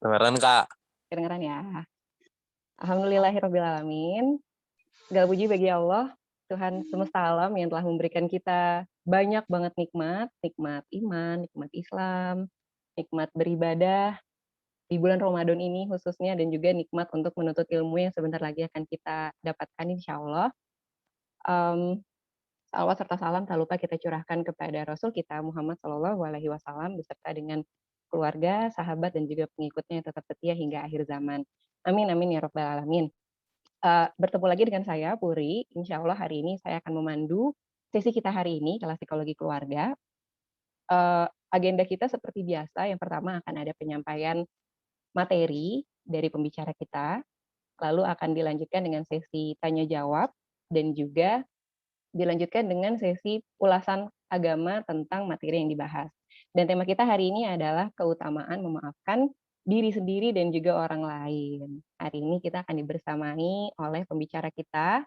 Kedengeran, Kak? Kedengeran ya? Alhamdulillahirrabbilalamin. Segala puji bagi Allah, Tuhan semesta alam yang telah memberikan kita banyak banget nikmat, nikmat iman, nikmat Islam, nikmat beribadah di bulan Ramadan ini khususnya, dan juga nikmat untuk menuntut ilmu yang sebentar lagi akan kita dapatkan insyaallah. Salawat serta salam tak lupa kita curahkan kepada Rasul kita Muhammad SAW beserta dengan keluarga, sahabat, dan juga pengikutnya yang tetap setia hingga akhir zaman. Amin, amin ya rabbal alamin. Bertemu lagi dengan saya, Puri. Insya Allah hari ini saya akan memandu sesi kita hari ini, kelas psikologi keluarga. Agenda kita seperti biasa, yang pertama akan ada penyampaian materi dari pembicara kita, lalu akan dilanjutkan dengan sesi tanya-jawab, dan juga dilanjutkan dengan sesi ulasan agama tentang materi yang dibahas. Dan tema kita hari ini adalah keutamaan memaafkan diri sendiri dan juga orang lain. Hari ini kita akan dibersamai oleh pembicara kita,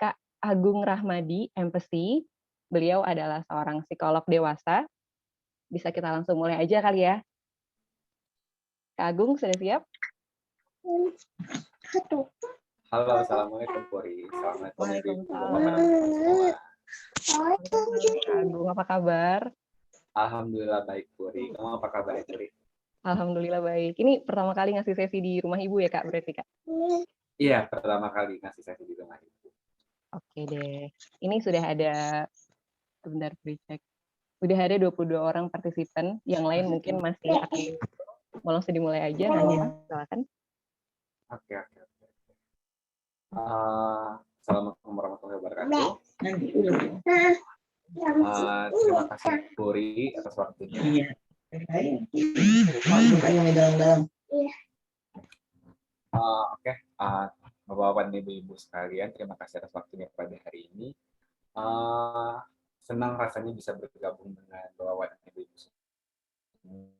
Kak Agung Rahmadi, Empathy. Beliau adalah seorang psikolog dewasa. Bisa kita langsung mulai aja kali ya. Kak Agung, sudah siap? Halo, Assalamualaikum Puri. Assalamualaikum Waalaikumsalam. Kak Agung, apa kabar? Alhamdulillah baik Puri. Kamu apa kabar Puri? Alhamdulillah baik. Ini pertama kali ngasih sesi di rumah ibu ya Kak, berarti Kak? Iya, pertama kali ngasih sesi di rumah ibu. Oke deh. Ini sudah ada, sebentar cek. Sudah ada 22 orang partisipan, yang lain mungkin masih akan mau langsung dimulai aja. Silakan. Oke. Assalamualaikum warahmatullahi wabarakatuh. Terima kasih Puri atas waktunya. Oke, Bapak-bapak dan Ibu-ibu sekalian, terima kasih atas waktunya pada hari ini. Senang rasanya bisa bergabung dengan Bapak-bapak dan Ibu-ibu semua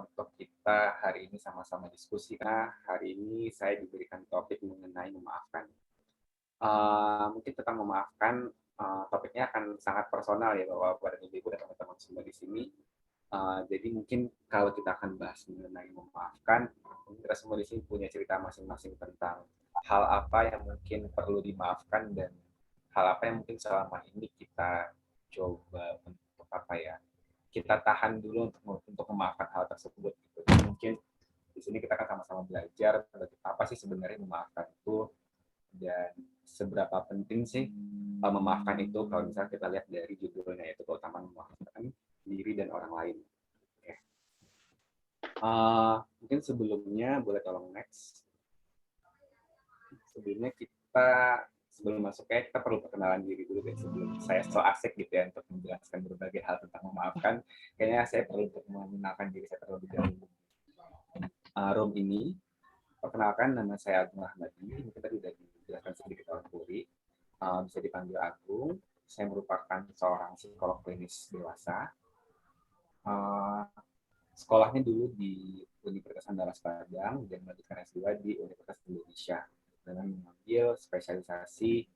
untuk kita hari ini sama-sama diskusi. Nah, hari ini saya diberikan topik mengenai memaafkan. Mungkin tentang memaafkan, topiknya akan sangat personal ya Bapak-bapak dan Ibu dan teman-teman semua di sini. Jadi mungkin kalau kita akan bahas mengenai memaafkan, kita semua di sini punya cerita masing-masing tentang hal apa yang mungkin perlu dimaafkan dan hal apa yang mungkin selama ini kita coba untuk kita tahan dulu untuk memaafkan hal tersebut. Gitu. Jadi mungkin di sini kita akan sama-sama belajar apa sih sebenarnya memaafkan itu dan seberapa penting sih memaafkan itu kalau misalnya kita lihat dari judulnya, yaitu keutamaan memaafkan diri dan orang lain. Okay. Mungkin sebelumnya boleh tolong next. Sebelumnya sebelum masuk kita perlu perkenalan diri dulu deh, sebelum saya so asik gitu ya untuk menjelaskan berbagai hal tentang memaafkan. Kayaknya saya perlu untuk mengenalkan diri saya terlebih dahulu. Room ini, perkenalkan nama saya Agung Rahmadi. Mungkin tadi sudah dijelaskan sedikit oleh Puri. Bisa dipanggil Agung. Saya merupakan seorang psikolog klinis dewasa. Sekolahnya dulu di Universitas Andalas Padang dan melanjutkan S2 di Universitas Indonesia dengan mengambil spesialisasi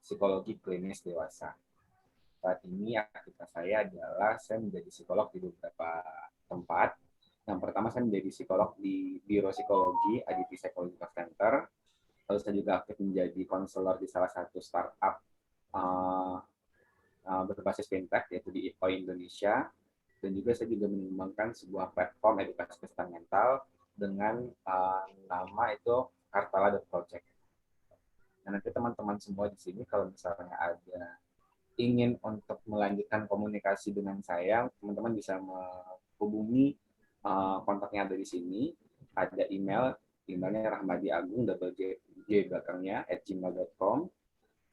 psikologi klinis dewasa. Saat ini aktivitas saya adalah saya menjadi psikolog di beberapa tempat. Yang pertama saya menjadi psikolog di Biro Psikologi ADP Psychological Center. Lalu saya juga aktif menjadi konselor di salah satu startup berbasis fintech yaitu di IPO Indonesia. Dan juga saya juga mengembangkan sebuah platform edukasi kesehatan mental dengan nama itu Kartala.project. Nah, nanti teman-teman semua di sini kalau misalnya ada ingin untuk melanjutkan komunikasi dengan saya, teman-teman bisa menghubungi kontaknya ada di sini. Ada emailnya Rahmadi Agung j belakangnya @gmail.com.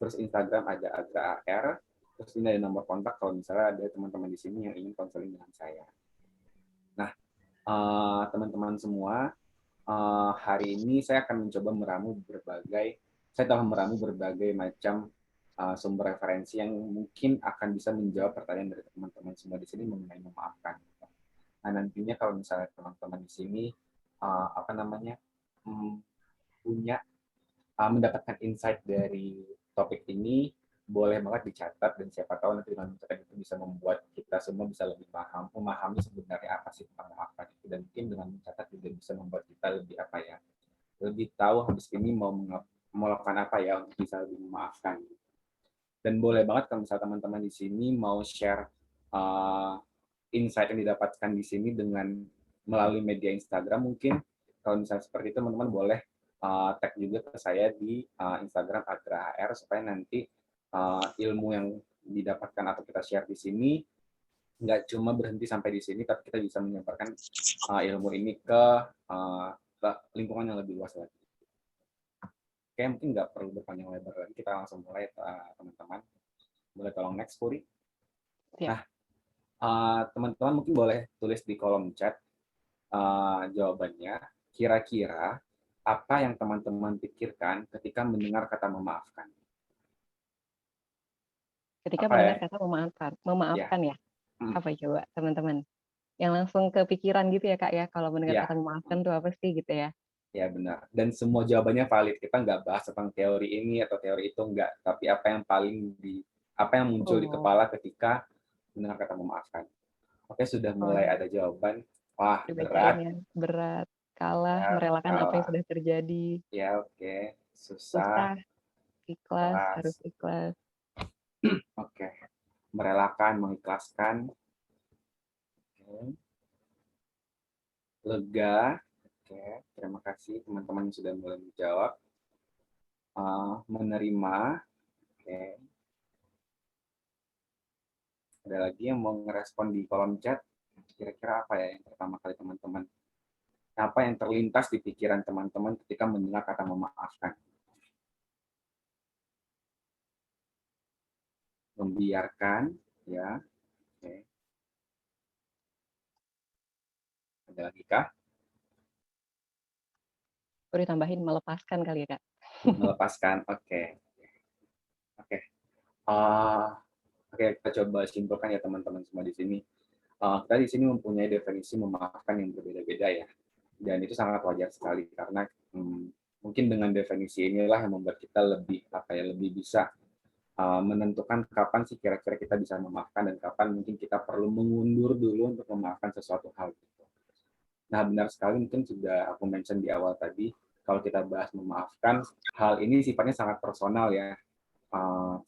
Terus Instagram ada agra.ar. Terus ini ada nomor kontak kalau misalnya ada teman-teman di sini yang ingin konseling dengan saya. Nah, teman-teman semua, hari ini saya akan mencoba saya telah meramu berbagai macam sumber referensi yang mungkin akan bisa menjawab pertanyaan dari teman-teman semua di sini mengenai memaafkan. Nah, nantinya kalau misalnya teman-teman di sini mendapatkan insight dari topik ini, boleh banget dicatat dan siapa tahu nanti dengan mencatat itu bisa membuat kita kita semua bisa lebih memahami sebenarnya apa sih tentang memaafkan itu, dan mungkin dengan mencatat juga bisa membuat kita lebih apa ya, lebih tahu habis ini mau melakukan apa ya untuk bisa lebih memaafkan. Dan boleh banget kalau misalnya teman-teman di sini mau share uh, insight yang didapatkan di sini dengan melalui media Instagram, mungkin kalau misalnya seperti itu teman-teman boleh tag juga ke saya di Instagram @agrahr, supaya nanti ilmu yang didapatkan atau kita share di sini nggak cuma berhenti sampai di sini, tapi kita bisa menyebarkan ilmu ini ke lingkungan yang lebih luas lagi. Oke, mungkin nggak perlu berpanjang lebar lagi, kita langsung mulai teman-teman. Boleh tolong next, Puri? Siap. Nah, teman-teman mungkin boleh tulis di kolom chat jawabannya. Kira-kira apa yang teman-teman pikirkan ketika mendengar kata memaafkan? Ketika Apa ya? mendengar kata Ya, memaafkan ya, hmm, apa coba teman-teman? Yang langsung kepikiran gitu ya Kak ya, kalau mendengar ya, kata memaafkan tuh apa sih gitu ya? ya benar. Dan semua jawabannya valid. Kita nggak bahas tentang teori ini atau teori itu, nggak. Tapi apa yang muncul di Oh, kepala ketika mendengar kata memaafkan. Oke, sudah oh mulai ada jawaban. Wah, dibacain berat. ya, berat, kalah, Ya, merelakan apa yang kalah. sudah terjadi, Ya, oke. Susah, susah, ikhlas, harus keras. ikhlas. Oke. Merelakan, mengikhlaskan. Oke. Lega. Oke. Terima kasih teman-teman yang sudah mulai menjawab. Menerima. Oke. Ada lagi yang mau ngerespon di kolom chat? Kira-kira apa ya yang pertama kali teman-teman? Apa yang terlintas di pikiran teman-teman ketika mendengar kata memaafkan? Membiarkan, ya. Oke. Ada lagi kah? Baru tambahin melepaskan kali ya Kak? Melepaskan. Oke. Oke. Uh, Oke, kita coba simpulkan ya teman-teman semua di sini. Kita di sini mempunyai definisi memaafkan yang berbeda-beda ya. Dan itu sangat wajar sekali karena mungkin dengan definisi inilah yang membuat kita lebih lebih bisa menentukan kapan sih kira-kira kita bisa memaafkan dan kapan mungkin kita perlu mengundur dulu untuk memaafkan sesuatu hal gitu. Nah, benar sekali, mungkin sudah aku mention di awal tadi, kalau kita bahas memaafkan, hal ini sifatnya sangat personal ya.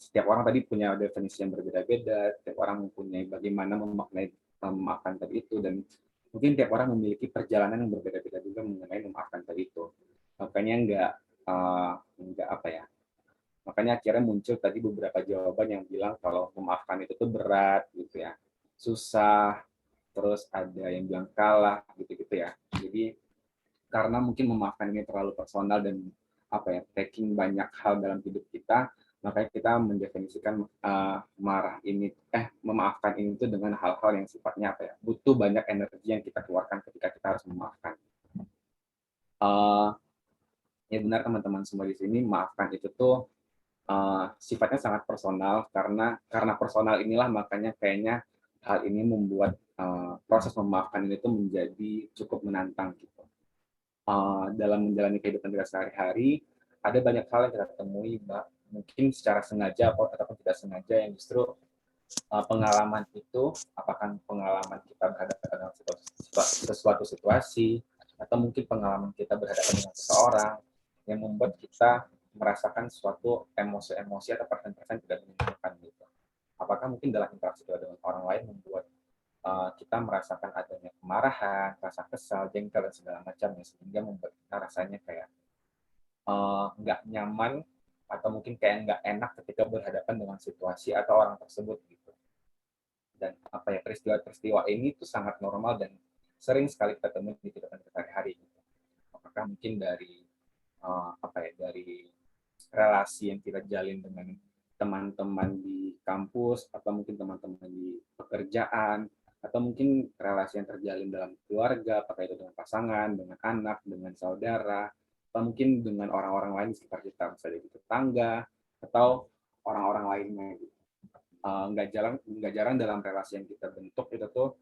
Setiap orang tadi punya definisi yang berbeda-beda, setiap orang mempunyai bagaimana memaknai memaafkan tadi itu, dan mungkin tiap orang memiliki perjalanan yang berbeda-beda juga mengenai memaafkan tadi itu. Makanya nggak apa ya, makanya akhirnya muncul tadi beberapa jawaban yang bilang kalau memaafkan itu tuh berat gitu ya, susah, terus ada yang bilang kalah gitu-gitu ya. Jadi karena mungkin memaafkan ini terlalu personal dan taking banyak hal dalam hidup kita, makanya kita mendefinisikan memaafkan ini itu dengan hal-hal yang sifatnya butuh banyak energi yang kita keluarkan ketika kita harus memaafkan. Ya benar teman-teman semua di sini, maafkan itu tuh sifatnya sangat personal, karena personal inilah makanya kayaknya hal ini membuat proses memaafkan ini tuh menjadi cukup menantang gitu. Dalam menjalani kehidupan kita sehari-hari, ada banyak hal yang kita temui, Mbak, mungkin secara sengaja ataupun tidak sengaja, yang justru pengalaman itu, apakah pengalaman kita berhadapan dengan sesuatu situasi, atau mungkin pengalaman kita berhadapan dengan seseorang, yang membuat kita merasakan suatu emosi-emosi atau perasaan-perasaan tidak menyenangkan gitu. Apakah mungkin dalam interaksi kita dengan orang lain membuat kita merasakan adanya kemarahan, rasa kesal, jengkel, dan segala macam, sehingga membuat kita rasanya kayak nggak nyaman atau mungkin kayak nggak enak ketika berhadapan dengan situasi atau orang tersebut gitu. Dan peristiwa-peristiwa ini tuh sangat normal dan sering sekali kita temui di kehidupan sehari-hari gitu. Apakah mungkin dari dari relasi yang kita jalin dengan teman-teman di kampus, atau mungkin teman-teman di pekerjaan, atau mungkin relasi yang terjalin dalam keluarga, apakah itu dengan pasangan, dengan anak, dengan saudara, atau mungkin dengan orang-orang lain di sekitar kita, misalnya di tetangga, atau orang-orang lainnya. Nggak jarang dalam relasi yang kita bentuk itu tuh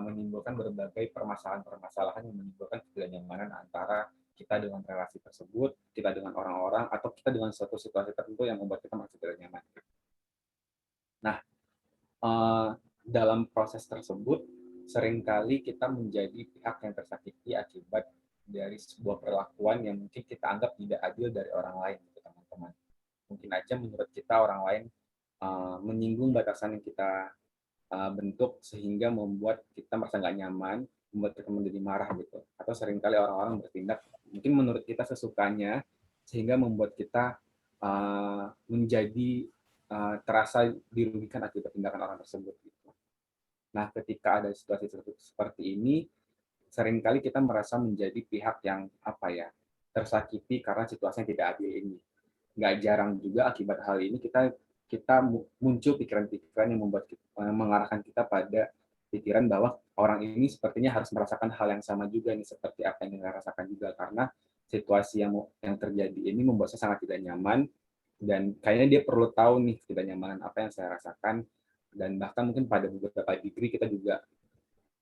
menimbulkan berbagai permasalahan-permasalahan yang menimbulkan ketidaknyamanan antara kita dengan relasi tersebut, kita dengan orang-orang, atau kita dengan suatu situasi tertentu yang membuat kita merasa tidak nyaman. Nah, dalam proses tersebut seringkali kita menjadi pihak yang tersakiti akibat dari sebuah perlakuan yang mungkin kita anggap tidak adil dari orang lain, gitu, teman-teman. Mungkin aja menurut kita orang lain menyinggung batasan yang kita bentuk sehingga membuat kita merasa nggak nyaman, membuat kita menjadi marah gitu. Atau seringkali orang-orang bertindak mungkin menurut kita sesukanya sehingga membuat kita menjadi terasa dirugikan akibat tindakan orang tersebut. Gitu. Nah, ketika ada situasi seperti ini, seringkali kita merasa menjadi pihak yang tersakiti karena situasi yang tidak adil ini. Nggak jarang juga akibat hal ini kita kita muncul pikiran-pikiran yang membuat mengarahkan kita pada pikiran bahwa orang ini sepertinya harus merasakan hal yang sama juga nih seperti apa yang kita rasakan juga karena situasi yang terjadi ini membuat saya sangat tidak nyaman dan kayaknya dia perlu tahu nih ketidaknyamanan apa yang saya rasakan dan bahkan mungkin pada beberapa degree kita juga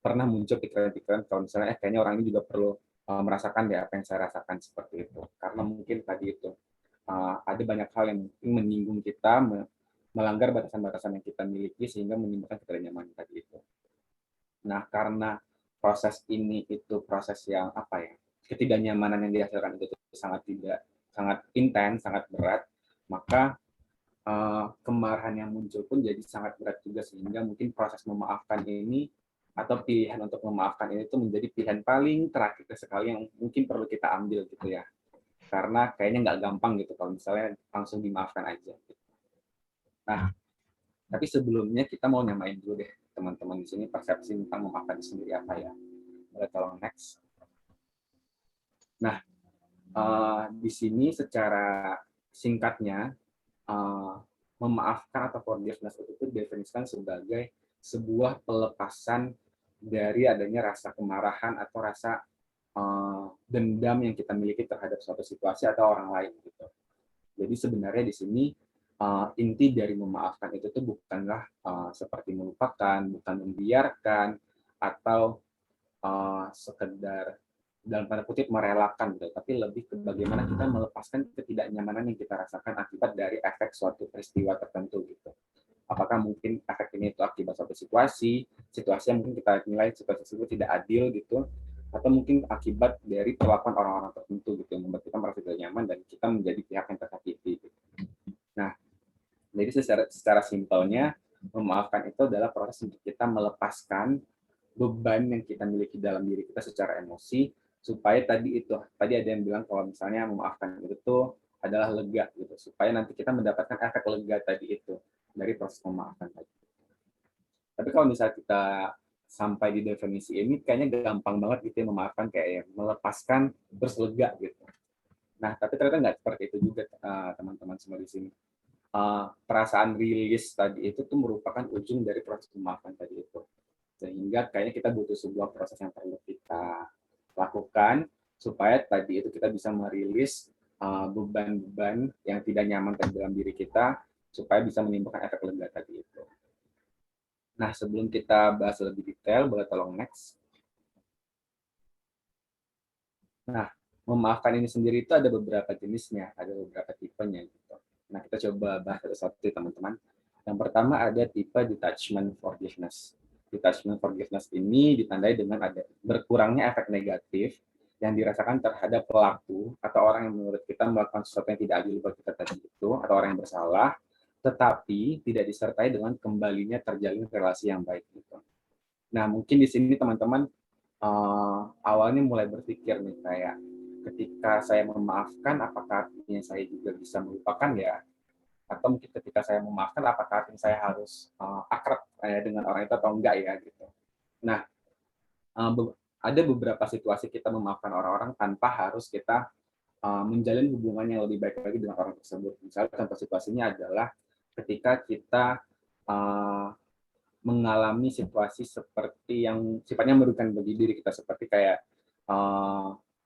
pernah muncul pikiran-pikiran kalau misalnya kayaknya orang ini juga perlu merasakan deh apa yang saya rasakan seperti itu karena mungkin tadi itu ada banyak hal yang mungkin menyinggung kita melanggar batasan-batasan yang kita miliki sehingga menimbulkan ketidaknyamanan tadi itu. Nah karena proses ini itu proses yang ketidaknyamanan yang dihasilkan itu sangat intens sangat berat maka kemarahan yang muncul pun jadi sangat berat juga sehingga mungkin proses memaafkan ini atau pilihan untuk memaafkan ini tuh menjadi pilihan paling terakhir sekali yang mungkin perlu kita ambil gitu ya karena kayaknya nggak gampang gitu kalau misalnya langsung dimaafkan aja. Nah, tapi sebelumnya kita mau nyamain dulu deh teman-teman di sini persepsi tentang memaafkan sendiri apa ya. Boleh tolong next. Nah, di sini secara singkatnya memaafkan atau forgiveness itu definisikan sebagai sebuah pelepasan dari adanya rasa kemarahan atau rasa dendam yang kita miliki terhadap suatu situasi atau orang lain gitu. Jadi sebenarnya di sini inti dari memaafkan itu tuh bukanlah seperti melupakan, bukan membiarkan atau sekedar dalam tanda kutip merelakan gitu, tapi lebih ke bagaimana kita melepaskan ketidaknyamanan yang kita rasakan akibat dari efek suatu peristiwa tertentu gitu. Apakah mungkin efek ini itu akibat suatu situasi yang mungkin kita nilai situasi tersebut tidak adil gitu, atau mungkin akibat dari perlakuan orang-orang tertentu gitu yang membuat kita merasa tidak nyaman dan kita menjadi pihak yang tersakiti. Gitu. Nah, jadi secara simpelnya memaafkan itu adalah proses untuk kita melepaskan beban yang kita miliki dalam diri kita secara emosi supaya tadi ada yang bilang kalau misalnya memaafkan itu tuh adalah lega gitu supaya nanti kita mendapatkan efek lega tadi itu dari proses memaafkan tadi. Tapi kalau misalnya kita sampai di definisi ini kayaknya gampang banget gitu ya memaafkan kayak melepaskan terus lega gitu. Nah, tapi ternyata nggak seperti itu juga teman-teman semua di sini. Perasaan rilis tadi itu tuh merupakan ujung dari proses memaafkan tadi itu. Sehingga kayaknya kita butuh sebuah proses yang perlu kita lakukan supaya tadi itu kita bisa merilis beban-beban yang tidak nyaman dalam diri kita supaya bisa menimbulkan efek lega tadi itu. Nah, sebelum kita bahas lebih detail, boleh tolong next. Nah, memaafkan ini sendiri itu ada beberapa jenisnya, ada beberapa tipenya gitu. Nah, kita coba bahas satu-satu teman-teman. Yang pertama ada tipe detachment forgiveness. Detachment forgiveness ini ditandai dengan ada berkurangnya efek negatif yang dirasakan terhadap pelaku atau orang yang menurut kita melakukan sesuatu yang tidak adil buat kita tadi itu atau orang yang bersalah, tetapi tidak disertai dengan kembalinya terjalin relasi yang baik gitu. Nah, mungkin di sini teman-teman awalnya mulai berpikir nih kayak ketika saya memaafkan apakah artinya saya juga bisa melupakan ya atau mungkin ketika saya memaafkan apakah artinya saya harus akrab dengan orang itu atau enggak ya gitu. Nah, ada beberapa situasi kita memaafkan orang-orang tanpa harus kita menjalin hubungan yang lebih baik lagi dengan orang tersebut. Misalnya contoh situasinya adalah ketika kita mengalami situasi seperti yang sifatnya merugikan bagi diri kita seperti kayak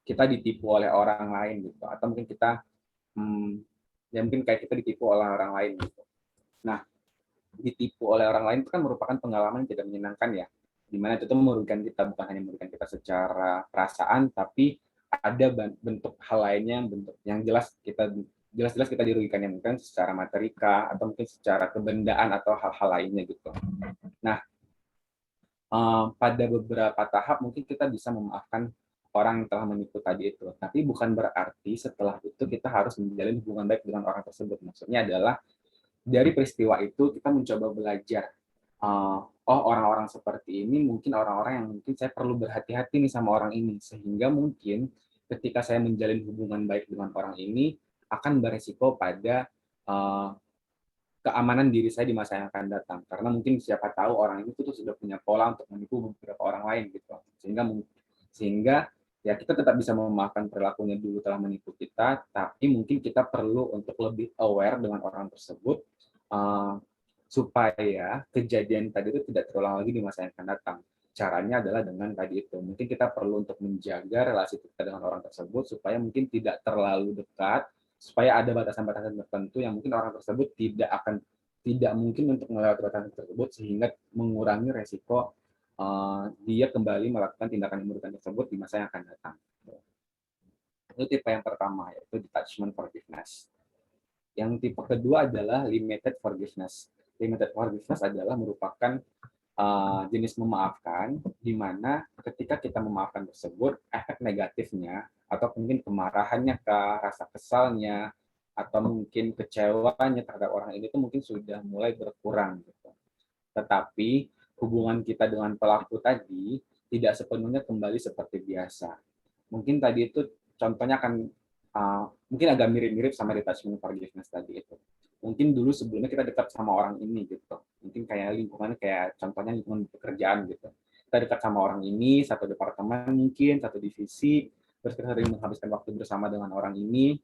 kita ditipu oleh orang lain gitu atau mungkin kita ya mungkin kayak kita ditipu oleh orang lain gitu. Nah, ditipu oleh orang lain itu kan merupakan pengalaman yang tidak menyenangkan ya, dimana itu tuh merugikan kita bukan hanya merugikan kita secara perasaan tapi ada bentuk hal lainnya bentuk yang jelas-jelas kita dirugikan yang mungkin secara materika atau mungkin secara kebendaan atau hal-hal lainnya gitu. Nah, pada beberapa tahap mungkin kita bisa memaafkan orang yang telah menipu tadi itu. Tapi bukan berarti setelah itu kita harus menjalin hubungan baik dengan orang tersebut. Maksudnya adalah dari peristiwa itu kita mencoba belajar. Oh, orang-orang seperti ini mungkin orang-orang yang mungkin saya perlu berhati-hati nih sama orang ini. Sehingga mungkin ketika saya menjalin hubungan baik dengan orang ini akan beresiko pada uh, keamanan diri saya di masa yang akan datang. Karena mungkin siapa tahu orang itu tuh sudah punya pola untuk menipu beberapa orang lain gitu. Sehingga ya kita tetap bisa memaafkan perilakunya dulu telah menipu kita, tapi mungkin kita perlu untuk lebih aware dengan orang tersebut uh, supaya kejadian tadi itu tidak terulang lagi di masa yang akan datang. Caranya adalah dengan tadi itu. Mungkin kita perlu untuk menjaga relasi kita dengan orang tersebut supaya mungkin tidak terlalu dekat, supaya ada batasan-batasan tertentu yang mungkin orang tersebut tidak mungkin untuk melewati batasan tersebut sehingga mengurangi resiko dia kembali melakukan tindakan yang merugikan tersebut di masa yang akan datang. Itu tipe yang pertama, yaitu detachment forgiveness. Yang tipe kedua adalah limited forgiveness. Limited forgiveness adalah merupakan jenis memaafkan, di mana ketika kita memaafkan tersebut, efek negatifnya, atau mungkin kemarahannya, rasa kesalnya, atau mungkin kecewanya terhadap orang ini itu mungkin sudah mulai berkurang. Gitu. Tetapi hubungan kita dengan pelaku tadi tidak sepenuhnya kembali seperti biasa. Mungkin tadi itu contohnya akan mungkin agak mirip-mirip sama detachment forgiveness tadi itu. Mungkin dulu sebelumnya kita dekat sama orang ini gitu. Mungkin kayak lingkungannya kayak contohnya lingkungan pekerjaan gitu. Kita dekat sama orang ini, satu departemen mungkin, satu divisi, terus kita sering menghabiskan waktu bersama dengan orang ini,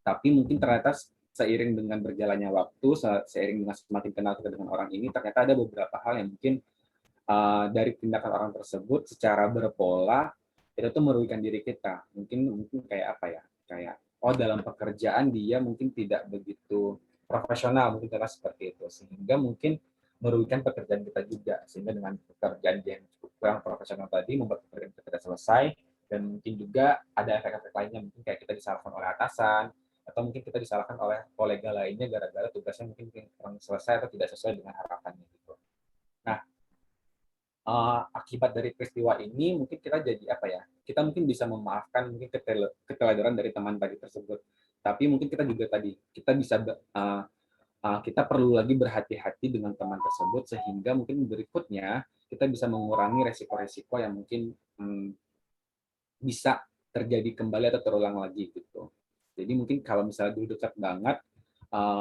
tapi mungkin ternyata seiring dengan berjalannya waktu, seiring dengan semakin kenal kita dengan orang ini, ternyata ada beberapa hal yang mungkin dari tindakan orang tersebut secara berpola itu tuh merugikan diri kita. Mungkin kayak apa ya? Kayak oh dalam pekerjaan dia mungkin tidak begitu profesional, mungkin karena seperti itu. Sehingga mungkin merugikan pekerjaan kita juga. Sehingga dengan pekerjaan dia yang cukup kurang profesional tadi membuat pekerjaan kita tidak selesai, dan mungkin juga ada efek-efek lainnya, mungkin kayak kita disalahkan oleh atasan, atau mungkin kita disalahkan oleh kolega lainnya gara-gara tugasnya mungkin kurang selesai atau tidak sesuai dengan harapannya gitu. Nah, akibat dari peristiwa ini mungkin kita jadi apa ya, kita mungkin bisa memaafkan mungkin keteledoran dari teman tadi tersebut, tapi mungkin kita juga tadi kita bisa kita perlu lagi berhati-hati dengan teman tersebut sehingga mungkin berikutnya kita bisa mengurangi resiko-resiko yang mungkin bisa terjadi kembali atau terulang lagi gitu. Jadi mungkin kalau misalnya dulu dekat banget,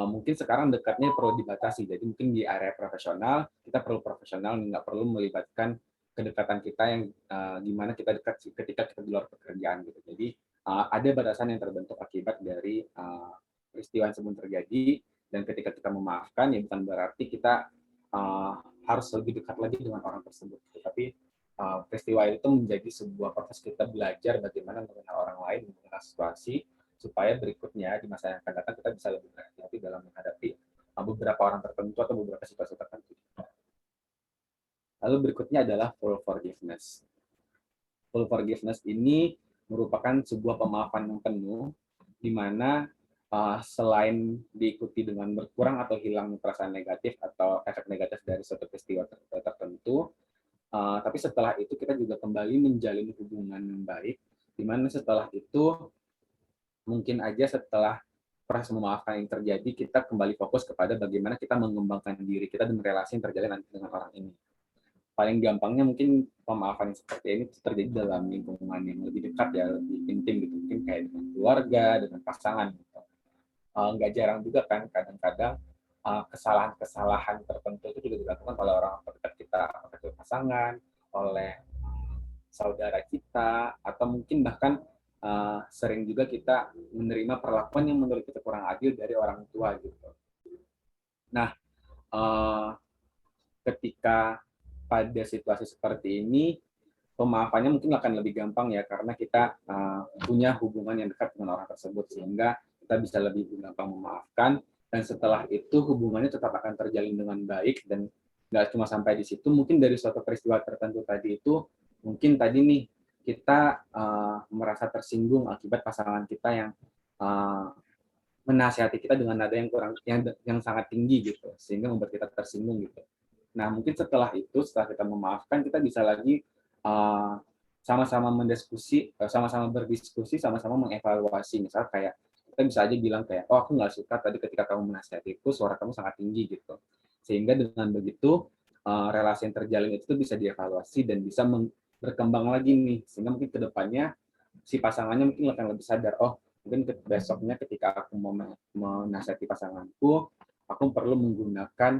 mungkin sekarang dekatnya perlu dibatasi. Jadi mungkin di area profesional kita perlu profesional, nggak perlu melibatkan kedekatan kita yang gimana kita dekat ketika kita di luar pekerjaan gitu. Jadi ada batasan yang terbentuk akibat dari peristiwa yang sebelum terjadi, dan ketika kita memaafkan ya bukan berarti kita harus lebih dekat lagi dengan orang tersebut. Tapi peristiwa itu menjadi sebuah proses kita belajar bagaimana mengenal orang lain, mengenal situasi, supaya berikutnya di masa yang akan datang kita bisa lebih berhati-hati dalam menghadapi beberapa orang tertentu atau beberapa situasi tertentu. Lalu berikutnya adalah full forgiveness. Full forgiveness ini merupakan sebuah pemaafan yang penuh, di mana selain diikuti dengan berkurang atau hilang perasaan negatif atau efek negatif dari suatu peristiwa tertentu, tapi setelah itu kita juga kembali menjalin hubungan yang baik, di mana setelah itu mungkin aja setelah proses memaafkan yang terjadi, kita kembali fokus kepada bagaimana kita mengembangkan diri kita dan relasi yang terjalin nanti dengan orang ini. Paling gampangnya mungkin pemaafan yang seperti ini terjadi dalam lingkungan yang lebih dekat ya, lebih intim gitu, mungkin kayak dengan keluarga, dengan pasangan gitu. Nggak jarang juga kan kadang-kadang kesalahan-kesalahan tertentu itu juga dilakukan oleh orang terdekat kita, apakah itu pasangan, oleh saudara kita, atau mungkin bahkan sering juga kita menerima perlakuan yang menurut kita kurang adil dari orang tua gitu. Nah, ketika pada situasi seperti ini, pemaafannya mungkin akan lebih gampang ya, karena kita punya hubungan yang dekat dengan orang tersebut, sehingga kita bisa lebih gampang memaafkan, dan setelah itu hubungannya tetap akan terjalin dengan baik, dan nggak cuma sampai di situ, mungkin dari suatu peristiwa tertentu tadi itu, mungkin tadi nih, kita merasa tersinggung akibat pasangan kita yang menasihati kita dengan nada yang kurang yang sangat tinggi gitu, sehingga membuat kita tersinggung gitu. Nah, mungkin setelah itu, setelah kita memaafkan, kita bisa lagi uh, sama-sama mendiskusi, sama-sama berdiskusi, sama-sama mengevaluasi. Misal kayak kita bisa aja bilang kayak, oh aku nggak suka tadi ketika kamu menasihatiku, suara kamu sangat tinggi gitu. Sehingga dengan begitu relasi yang terjalin itu bisa dievaluasi dan bisa berkembang lagi nih. Sehingga mungkin kedepannya si pasangannya mungkin akan lebih sadar, oh mungkin besoknya ketika aku mau menasihati pasanganku, aku perlu menggunakan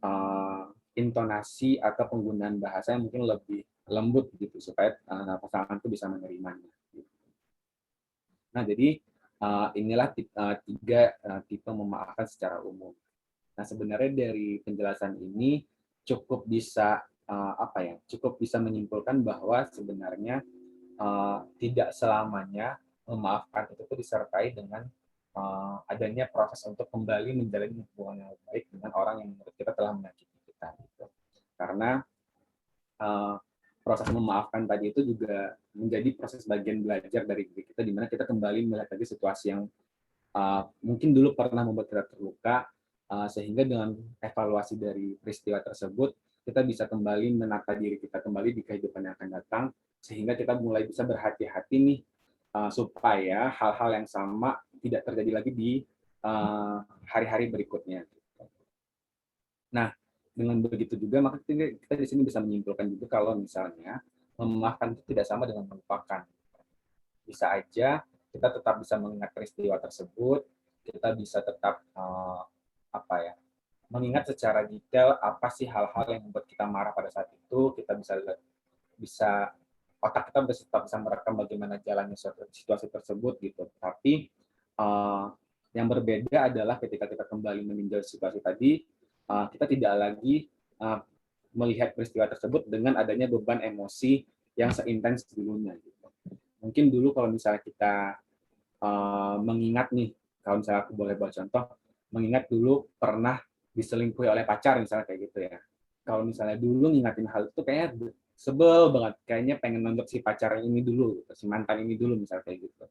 uh, intonasi atau penggunaan bahasa yang mungkin lebih lembut gitu supaya pasangan itu bisa menerimanya. Nah, jadi inilah tiga tipe memaafkan secara umum. Nah, sebenarnya dari penjelasan ini cukup bisa apa ya? Cukup bisa menyimpulkan bahwa sebenarnya tidak selamanya memaafkan itu disertai dengan adanya proses untuk kembali menjalin hubungan yang baik dengan orang yang menurut kita telah menyakiti kita. Gitu. Karena uh, proses memaafkan tadi itu juga menjadi proses bagian belajar dari diri kita, di mana kita kembali melihat lagi situasi yang mungkin dulu pernah membuat kita terluka, sehingga dengan evaluasi dari peristiwa tersebut, kita bisa kembali menata diri kita kembali di kehidupan yang akan datang, sehingga kita mulai bisa berhati-hati nih, supaya hal-hal yang sama tidak terjadi lagi di hari-hari berikutnya. Nah, dengan begitu juga maka kita di sini bisa menyimpulkan juga kalau misalnya memaafkan itu tidak sama dengan melupakan. Bisa aja kita tetap bisa mengingat peristiwa tersebut, kita bisa tetap apa ya, mengingat secara detail apa sih hal-hal yang membuat kita marah pada saat itu, kita bisa otak kita bisa tetap bisa merekam bagaimana jalannya situasi tersebut gitu. Tapi yang berbeda adalah ketika kita kembali meninjau situasi tadi, kita tidak lagi melihat peristiwa tersebut dengan adanya beban emosi yang seintens dulunya. Gitu. Mungkin dulu kalau misalnya kita mengingat nih, kalau misalnya aku boleh buat contoh, mengingat dulu pernah diselingkuhi oleh pacar misalnya kayak gitu ya. Kalau misalnya dulu ngingatin hal itu kayaknya sebel banget, kayaknya pengen nonton si pacar ini dulu, si mantan ini dulu misalnya kayak gitu.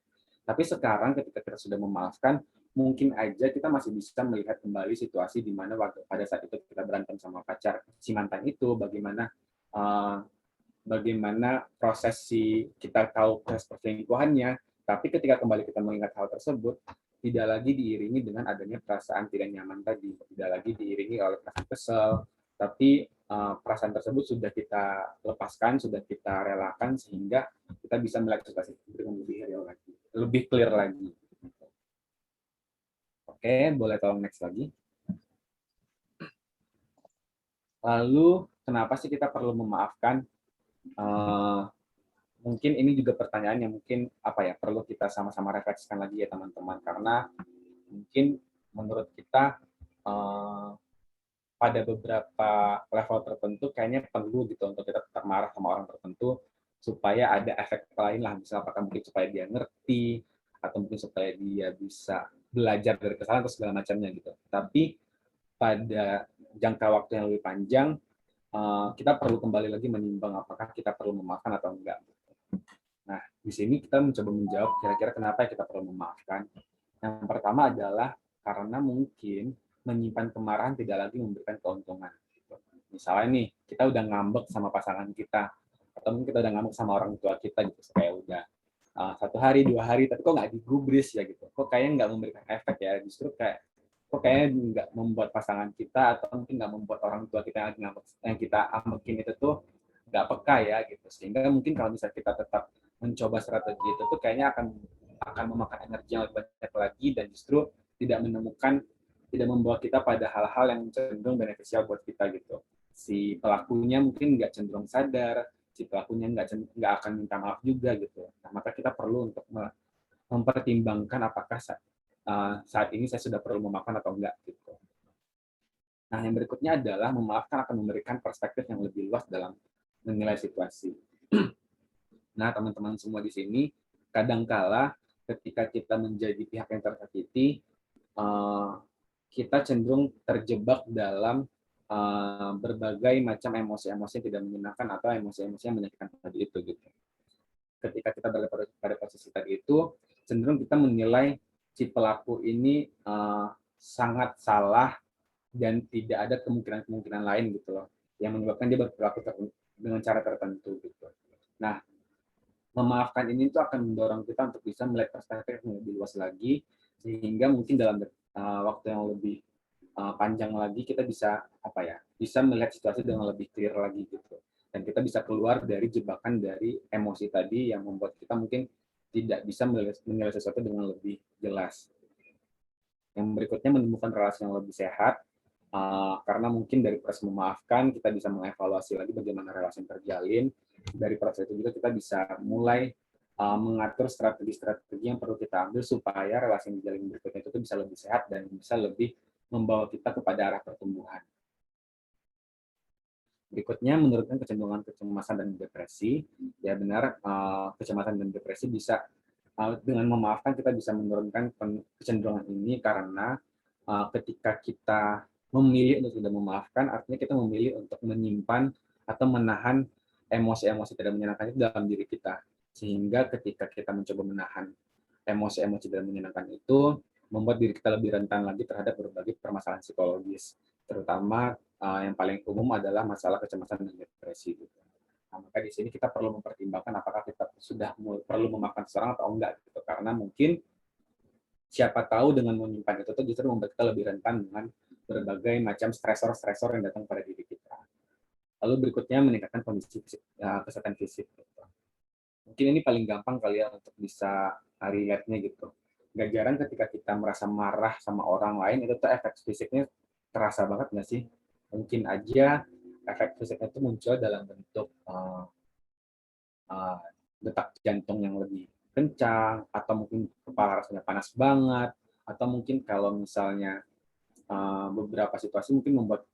Tapi sekarang ketika kita sudah memaafkan, mungkin aja kita masih bisa melihat kembali situasi di mana pada saat itu kita berantem sama pacar si mantan itu, bagaimana uh, bagaimana proses si kita tahu proses perselingkuhannya, tapi ketika kembali kita mengingat hal tersebut, tidak lagi diiringi dengan adanya perasaan tidak nyaman tadi, tidak lagi diiringi oleh perasaan kesel, tapi perasaan tersebut sudah kita lepaskan, sudah kita relakan sehingga kita bisa melihat situasi dengan lebih real lagi, lebih clear lagi. Oke, boleh tolong next lagi. Lalu, kenapa sih kita perlu memaafkan? Mungkin ini juga pertanyaan yang mungkin apa ya perlu kita sama-sama refleksikan lagi ya teman-teman, karena mungkin menurut kita pada beberapa level tertentu kayaknya perlu gitu untuk kita tetap marah sama orang tertentu supaya ada efek lain lah, misalnya apakah mungkin supaya dia ngerti atau mungkin supaya dia bisa belajar dari kesalahan atau segala macamnya gitu. Tapi pada jangka waktu yang lebih panjang kita perlu kembali lagi menimbang apakah kita perlu memaafkan atau enggak. Nah, di sini kita mencoba menjawab kira-kira kenapa kita perlu memaafkan. Yang pertama adalah karena mungkin menyimpan kemarahan tidak lagi memberikan keuntungan. Misalnya nih, kita udah ngambek sama pasangan kita, atau mungkin kita udah ngambek sama orang tua kita gitu, kayak udah 1 hari, 2 hari, tapi kok nggak digubris ya gitu. Kok kayaknya nggak memberikan efek ya, justru kayak kok kayaknya nggak membuat pasangan kita atau mungkin nggak membuat orang tua kita yang ngambek, yang kita ambekin itu tuh nggak peka ya gitu. Sehingga mungkin kalau misalnya kita tetap mencoba strategi itu tuh kayaknya akan memakan energi yang lebih banyak lagi dan justru tidak membawa kita pada hal-hal yang cenderung beneficial buat kita gitu. Si pelakunya mungkin nggak cenderung sadar, si pelakunya nggak akan minta maaf juga gitu. Nah, maka kita perlu untuk mempertimbangkan apakah saat ini saya sudah perlu memaafkan atau enggak gitu. Nah, yang berikutnya adalah memaafkan akan memberikan perspektif yang lebih luas dalam menilai situasi. Nah, teman-teman semua di sini, kadangkala ketika kita menjadi pihak yang tersakiti, kita cenderung terjebak dalam berbagai macam emosi-emosi yang tidak menyenangkan atau emosi-emosi yang menyakitkan tadi itu gitu. Ketika kita berada pada posisi tadi itu, cenderung kita menilai si pelaku ini sangat salah dan tidak ada kemungkinan-kemungkinan lain gitu loh. yang menyebabkan dia berperilaku dengan cara tertentu gitu. Nah, memaafkan ini tuh akan mendorong kita untuk bisa melihat perspektif yang lebih luas lagi, sehingga mungkin dalam waktu yang lebih panjang lagi kita bisa bisa melihat situasi dengan lebih clear lagi gitu. Dan kita bisa keluar dari jebakan dari emosi tadi yang membuat kita mungkin tidak bisa menilai sesuatu dengan lebih jelas. Yang berikutnya menemukan relasi yang lebih sehat, karena mungkin dari proses memaafkan kita bisa mengevaluasi lagi bagaimana relasi yang terjalin. Dari proses itu juga kita bisa mulai mengatur strategi-strategi yang perlu kita ambil supaya relasi yang dijalin berikutnya itu bisa lebih sehat dan bisa lebih membawa kita kepada arah pertumbuhan. Berikutnya, menurunkan kecenderungan kecemasan dan depresi. Ya benar, kecemasan dan depresi bisa dengan memaafkan kita bisa menurunkan kecenderungan ini karena ketika kita memilih untuk tidak memaafkan, artinya kita memilih untuk menyimpan atau menahan emosi-emosi tidak menyenangkan itu dalam diri kita. Sehingga ketika kita mencoba menahan emosi-emosi tidak menyenangkan itu, membuat diri kita lebih rentan lagi terhadap berbagai permasalahan psikologis, terutama yang paling umum adalah masalah kecemasan dan depresi. Gitu. Nah, maka di sini kita perlu mempertimbangkan apakah kita sudah perlu memaafkan seseorang atau enggak, gitu. Karena mungkin siapa tahu dengan menyimpan itu tuh justru membuat kita lebih rentan dengan berbagai macam stresor-stresor yang datang pada diri kita. Lalu berikutnya meningkatkan kondisi kesehatan fisik. Gitu. Mungkin ini paling gampang kali ya untuk bisa relate-nya gitu. Gak jarang ketika kita merasa marah sama orang lain, itu tuh efek fisiknya terasa banget nggak sih? Mungkin aja efek fisiknya itu muncul dalam bentuk uh, detak jantung yang lebih kencang, atau mungkin kepala rasanya panas banget, atau mungkin kalau misalnya beberapa situasi mungkin membuat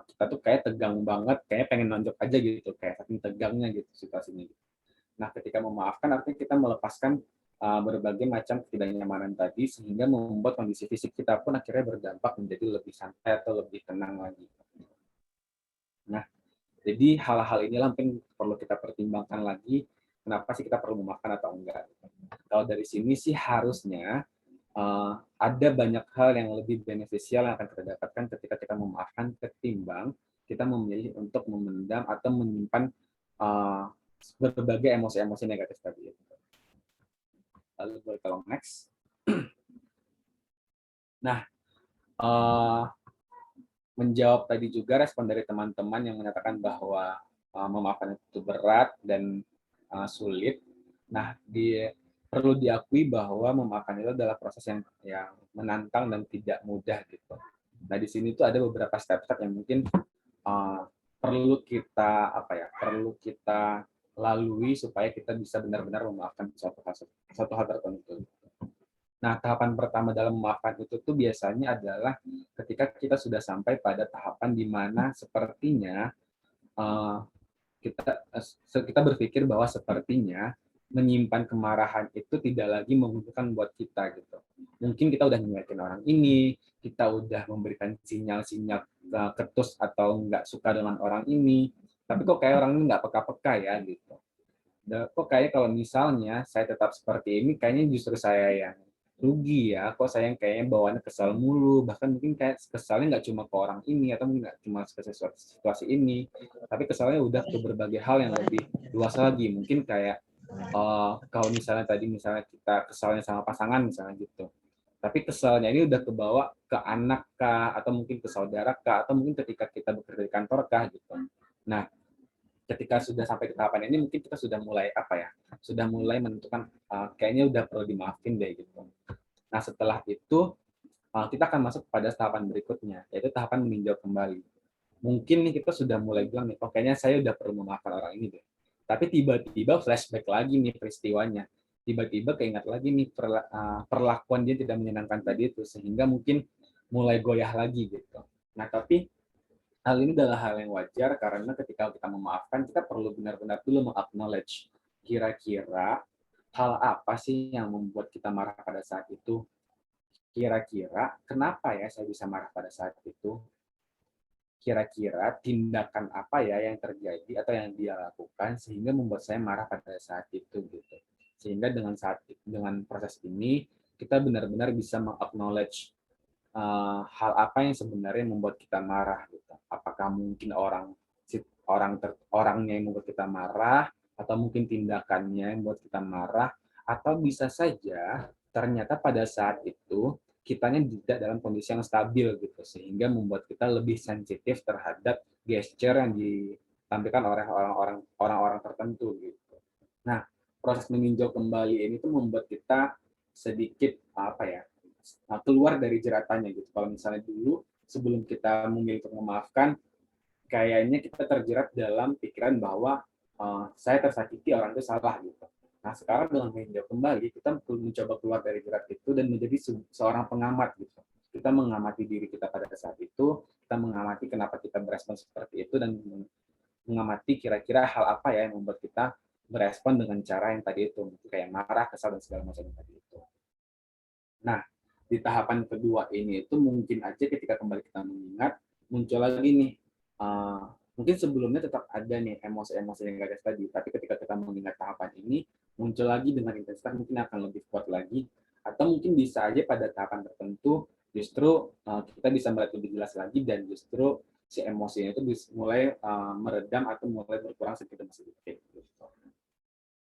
kita tuh kayak tegang banget, kayak pengen nonjok aja gitu, kayak saking tegangnya gitu situasinya. Nah, ketika memaafkan artinya kita melepaskan berbagai macam ketidaknyamanan tadi, sehingga membuat kondisi fisik kita pun akhirnya berdampak menjadi lebih santai atau lebih tenang lagi. Nah, jadi hal-hal inilah mungkin perlu kita pertimbangkan lagi, kenapa sih kita perlu memaafkan atau enggak. Kalau dari sini sih harusnya ada banyak hal yang lebih beneficial yang akan kita dapatkan ketika kita memaafkan ketimbang kita memilih untuk memendam atau menyimpan uh, berbagai emosi-emosi negatif tadi. Lalu kalau next. Nah, menjawab tadi juga respon dari teman-teman yang menyatakan bahwa memaafkan itu berat dan sulit. Nah, perlu diakui bahwa memaafkan itu adalah proses yang menantang dan tidak mudah gitu. Nah, di sini tuh ada beberapa step-step yang mungkin perlu kita lalui supaya kita bisa benar-benar memaafkan suatu hal tertentu. Nah, tahapan pertama dalam memaafkan itu tuh biasanya adalah ketika kita sudah sampai pada tahapan di mana sepertinya uh, kita berpikir bahwa sepertinya menyimpan kemarahan itu tidak lagi menguntungkan buat kita gitu. Mungkin kita udah nyuekin orang ini, kita udah memberikan sinyal-sinyal ketus atau nggak suka dengan orang ini, tapi kok kayak orang ini nggak peka-peka ya gitu. Kok kayak kalau misalnya saya tetap seperti ini, kayaknya justru saya yang rugi ya, kok saya yang kayaknya bawaannya kesal mulu, bahkan mungkin kayak kesalnya nggak cuma ke orang ini, atau mungkin nggak cuma ke situasi ini, tapi kesalnya udah ke berbagai hal yang lebih luas lagi, mungkin kayak kalau misalnya tadi misalnya kita kesalnya sama pasangan misalnya gitu, tapi kesalnya ini udah kebawa ke anak kah, atau mungkin ke saudara kah, atau mungkin ketika kita bekerja di kantor kah gitu. Nah, ketika sudah sampai ke tahapan ini mungkin kita sudah mulai sudah mulai menentukan kayaknya udah perlu dimaafin deh gitu. Nah, setelah itu kita akan masuk pada tahapan berikutnya, yaitu tahapan meninjau kembali. Mungkin nih kita sudah mulai bilang nih, kayaknya saya udah perlu memaafkan orang ini deh. Tapi tiba-tiba flashback lagi nih peristiwanya. Tiba-tiba keingat lagi nih perlakuan dia tidak menyenangkan tadi itu, sehingga mungkin mulai goyah lagi gitu. Nah, tapi hal ini adalah hal yang wajar karena ketika kita memaafkan, kita perlu benar-benar dulu meng-acknowledge kira-kira hal apa sih yang membuat kita marah pada saat itu. Kira-kira kenapa ya saya bisa marah pada saat itu? Kira-kira tindakan apa ya yang terjadi atau yang dia lakukan sehingga membuat saya marah pada saat itu gitu. Sehingga dengan proses ini kita benar-benar bisa meng-acknowledge hal apa yang sebenarnya membuat kita marah gitu. Apakah mungkin orangnya yang membuat kita marah, atau mungkin tindakannya yang membuat kita marah, atau bisa saja ternyata pada saat itu kitanya tidak dalam kondisi yang stabil gitu, sehingga membuat kita lebih sensitif terhadap gesture yang ditampilkan oleh orang-orang tertentu gitu. Nah, proses meninjau kembali ini tuh membuat kita sedikit apa ya, keluar dari jeratannya gitu. Kalau misalnya dulu sebelum kita memilih untuk memaafkan, kayaknya kita terjerat dalam pikiran bahwa saya tersakiti, orang itu salah gitu. Nah, sekarang dengan meninjau kembali, kita mencoba keluar dari jerat itu dan menjadi seorang pengamat gitu. Kita mengamati diri kita pada saat itu, kita mengamati kenapa kita berespon seperti itu, dan mengamati kira-kira hal apa ya yang membuat kita berespon dengan cara yang tadi itu, kayak marah, kesal, dan segala macam tadi itu. Nah, di tahapan kedua ini itu mungkin aja ketika kembali kita mengingat, muncul lagi nih, mungkin sebelumnya tetap ada nih emosi-emosi yang negatif tadi, tapi ketika kita mengingat tahapan ini, muncul lagi dengan intensitas mungkin akan lebih kuat lagi, atau mungkin bisa aja pada tahapan tertentu, justru kita bisa melihat lebih jelas lagi, dan justru si emosinya itu mulai meredam atau mulai berkurang sedikit demi sedikit. Gitu.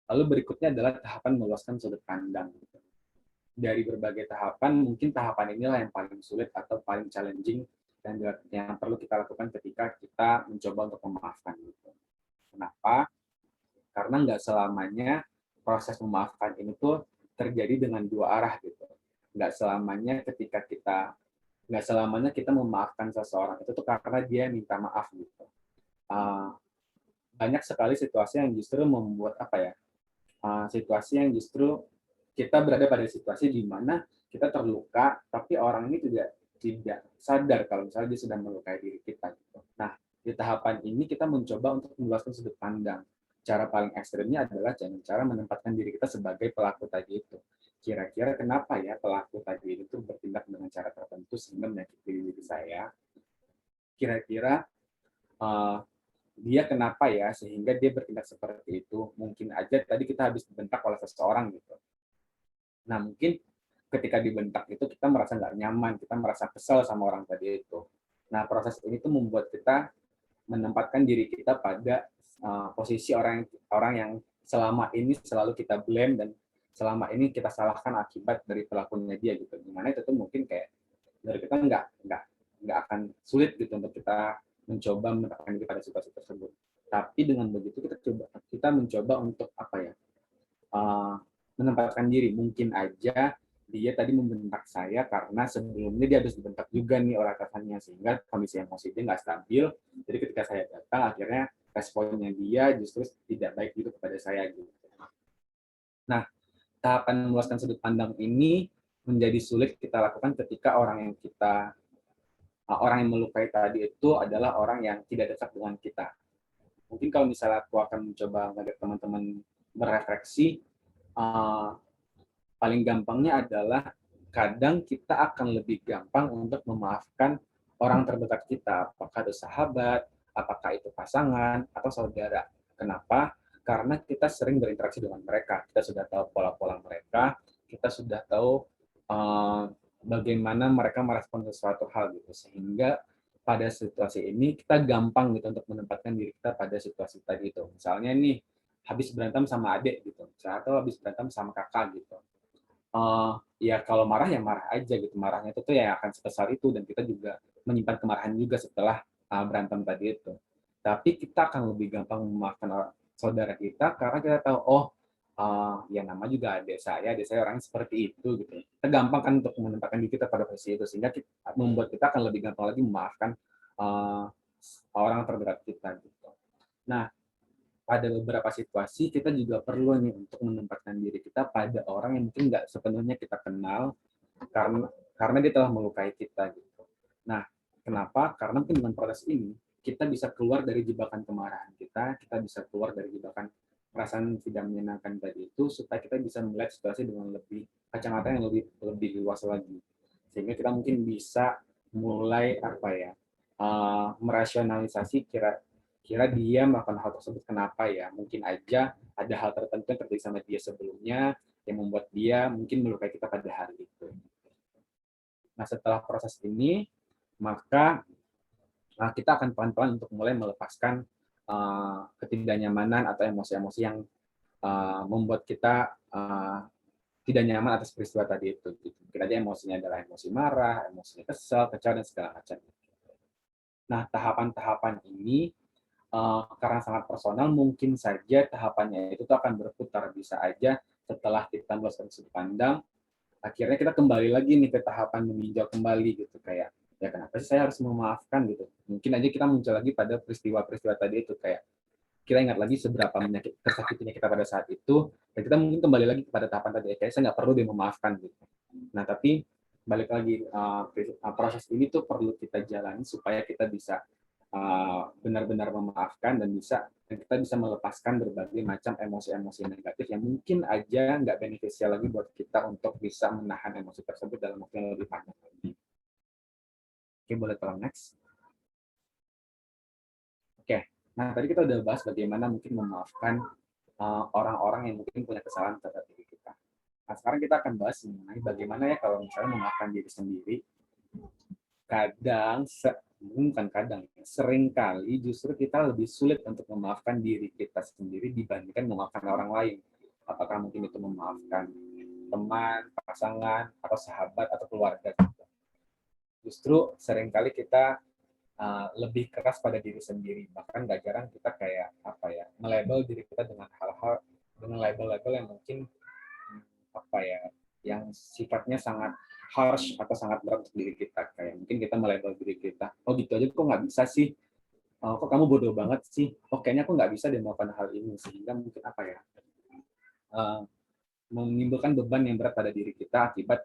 Lalu berikutnya adalah tahapan meluaskan sudut pandang. Gitu. Dari berbagai tahapan, mungkin tahapan inilah yang paling sulit atau paling challenging dan yang perlu kita lakukan ketika kita mencoba untuk memaafkan. Gitu. Kenapa? Karena nggak selamanya proses memaafkan ini tuh terjadi dengan dua arah gitu. Nggak selamanya ketika kita nggak selamanya kita memaafkan seseorang itu tuh karena dia minta maaf gitu. Banyak sekali situasi yang justru membuat apa ya? Situasi yang justru kita berada pada situasi di mana kita terluka, tapi orang ini tidak sadar kalau misalnya dia sedang melukai diri kita. Gitu. Nah, di tahapan ini kita mencoba untuk meluaskan sudut pandang. Cara paling ekstrimnya adalah dengan cara menempatkan diri kita sebagai pelaku tadi itu. Kira-kira kenapa ya pelaku tadi itu bertindak dengan cara tertentu sehingga menyakiti diri saya? Kira-kira uh, dia kenapa ya sehingga dia bertindak seperti itu? Mungkin aja tadi kita habis dibentak oleh seseorang gitu. Nah, mungkin ketika dibentak itu kita merasa nggak nyaman, kita merasa kesal sama orang tadi itu. Nah, proses ini tuh membuat kita menempatkan diri kita pada posisi orang yang selama ini selalu kita blame dan selama ini kita salahkan akibat dari pelakunya dia gitu. Dimana itu tuh mungkin kayak dari kita nggak akan sulit gitu untuk kita mencoba menekan diri pada situasi tersebut. Tapi dengan begitu kita mencoba untuk apa ya? Menempatkan diri. Mungkin aja dia tadi membentak saya karena sebelumnya dia habis dibentak juga nih oleh atasannya, sehingga kondisi emosi dia nggak stabil. Jadi ketika saya datang, akhirnya responnya dia justru tidak baik gitu kepada saya. Gitu. Nah, tahapan meluaskan sudut pandang ini menjadi sulit kita lakukan ketika orang yang melukai tadi itu adalah orang yang tidak dekat dengan kita. Mungkin kalau misalnya aku akan mencoba mengajak teman-teman berefleksi, paling gampangnya adalah kadang kita akan lebih gampang untuk memaafkan orang terdekat kita, apakah itu sahabat, apakah itu pasangan, atau saudara. Kenapa? Karena kita sering berinteraksi dengan mereka, kita sudah tahu pola-pola mereka, kita sudah tahu bagaimana mereka merespon sesuatu hal gitu, sehingga pada situasi ini kita gampang gitu untuk menempatkan diri kita pada situasi tadi itu. Misalnya nih, habis berantem sama adik gitu, atau habis berantem sama kakak gitu. Ya kalau marah ya marah aja gitu, marahnya itu tuh ya akan sebesar itu, dan kita juga menyimpan kemarahan juga setelah berantem tadi itu. Tapi kita akan lebih gampang memaafkan saudara kita karena kita tahu, oh ya nama juga adik saya orangnya seperti itu gitu. Kita gampang kan untuk menempatkan diri kita pada posisi itu, sehingga membuat kita akan lebih gampang lagi memaafkan uh, orang terdekat kita gitu. Nah, pada beberapa situasi kita juga perlu nih untuk menempatkan diri kita pada orang yang mungkin nggak sepenuhnya kita kenal, karena dia telah melukai kita gitu. Nah, kenapa? Karena mungkin dengan proses ini kita bisa keluar dari jebakan kemarahan kita bisa keluar dari jebakan perasaan tidak menyenangkan tadi itu, supaya kita bisa melihat situasi dengan lebih kacamata yang lebih luas lagi, sehingga kita mungkin bisa mulai apa ya, merasionalisasi kira dia melakukan hal tersebut kenapa ya, mungkin aja ada hal tertentu yang terjadi sama dia sebelumnya yang membuat dia mungkin melukai kita pada hari itu. Nah, setelah proses ini, maka kita akan pelan-pelan untuk mulai melepaskan ketidaknyamanan atau emosi-emosi yang membuat kita tidak nyaman atas peristiwa tadi itu. Gitu. Mungkin aja emosinya adalah emosi marah, emosi kesal, kecewa, dan segala macam. Nah, tahapan-tahapan ini karena sangat personal, mungkin saja tahapannya itu tuh akan berputar. Bisa aja setelah kita meluaskan sudut pandang, akhirnya kita kembali lagi nih ke tahapan meninjau kembali gitu, kayak ya kenapa sih saya harus memaafkan gitu. Mungkin aja kita muncul lagi pada peristiwa-peristiwa tadi itu, kayak kita ingat lagi seberapa tersakitinya kita pada saat itu, dan kita mungkin kembali lagi kepada tahapan tadi, kayak saya nggak perlu dia memaafkan gitu. Nah, tapi balik lagi, proses ini tuh perlu kita jalani supaya kita bisa benar-benar memaafkan dan kita bisa melepaskan berbagai macam emosi-emosi negatif yang mungkin aja nggak beneficial lagi buat kita untuk bisa menahan emosi tersebut dalam waktu yang lebih panjang lagi. Oke, boleh tolong next. Oke, nah tadi kita udah bahas bagaimana mungkin memaafkan orang-orang yang mungkin punya kesalahan terhadap diri kita. Nah, sekarang kita akan bahas mengenai bagaimana ya kalau misalnya memaafkan diri sendiri. Bukan kadang, sering kali justru kita lebih sulit untuk memaafkan diri kita sendiri dibandingkan memaafkan orang lain. Apakah mungkin itu memaafkan teman, pasangan, atau sahabat, atau keluarga. Justru seringkali kita lebih keras pada diri sendiri. Bahkan gak jarang kita kayak melabel diri kita dengan hal-hal, dengan label-label yang mungkin yang sifatnya sangat harsh atau sangat berat untuk diri kita. Kayak mungkin kita melabel diri kita, oh gitu aja kok nggak bisa sih, kok kamu bodoh banget sih, oh kayaknya aku nggak bisa deh melakukan hal ini, sehingga mungkin menimbulkan beban yang berat pada diri kita akibat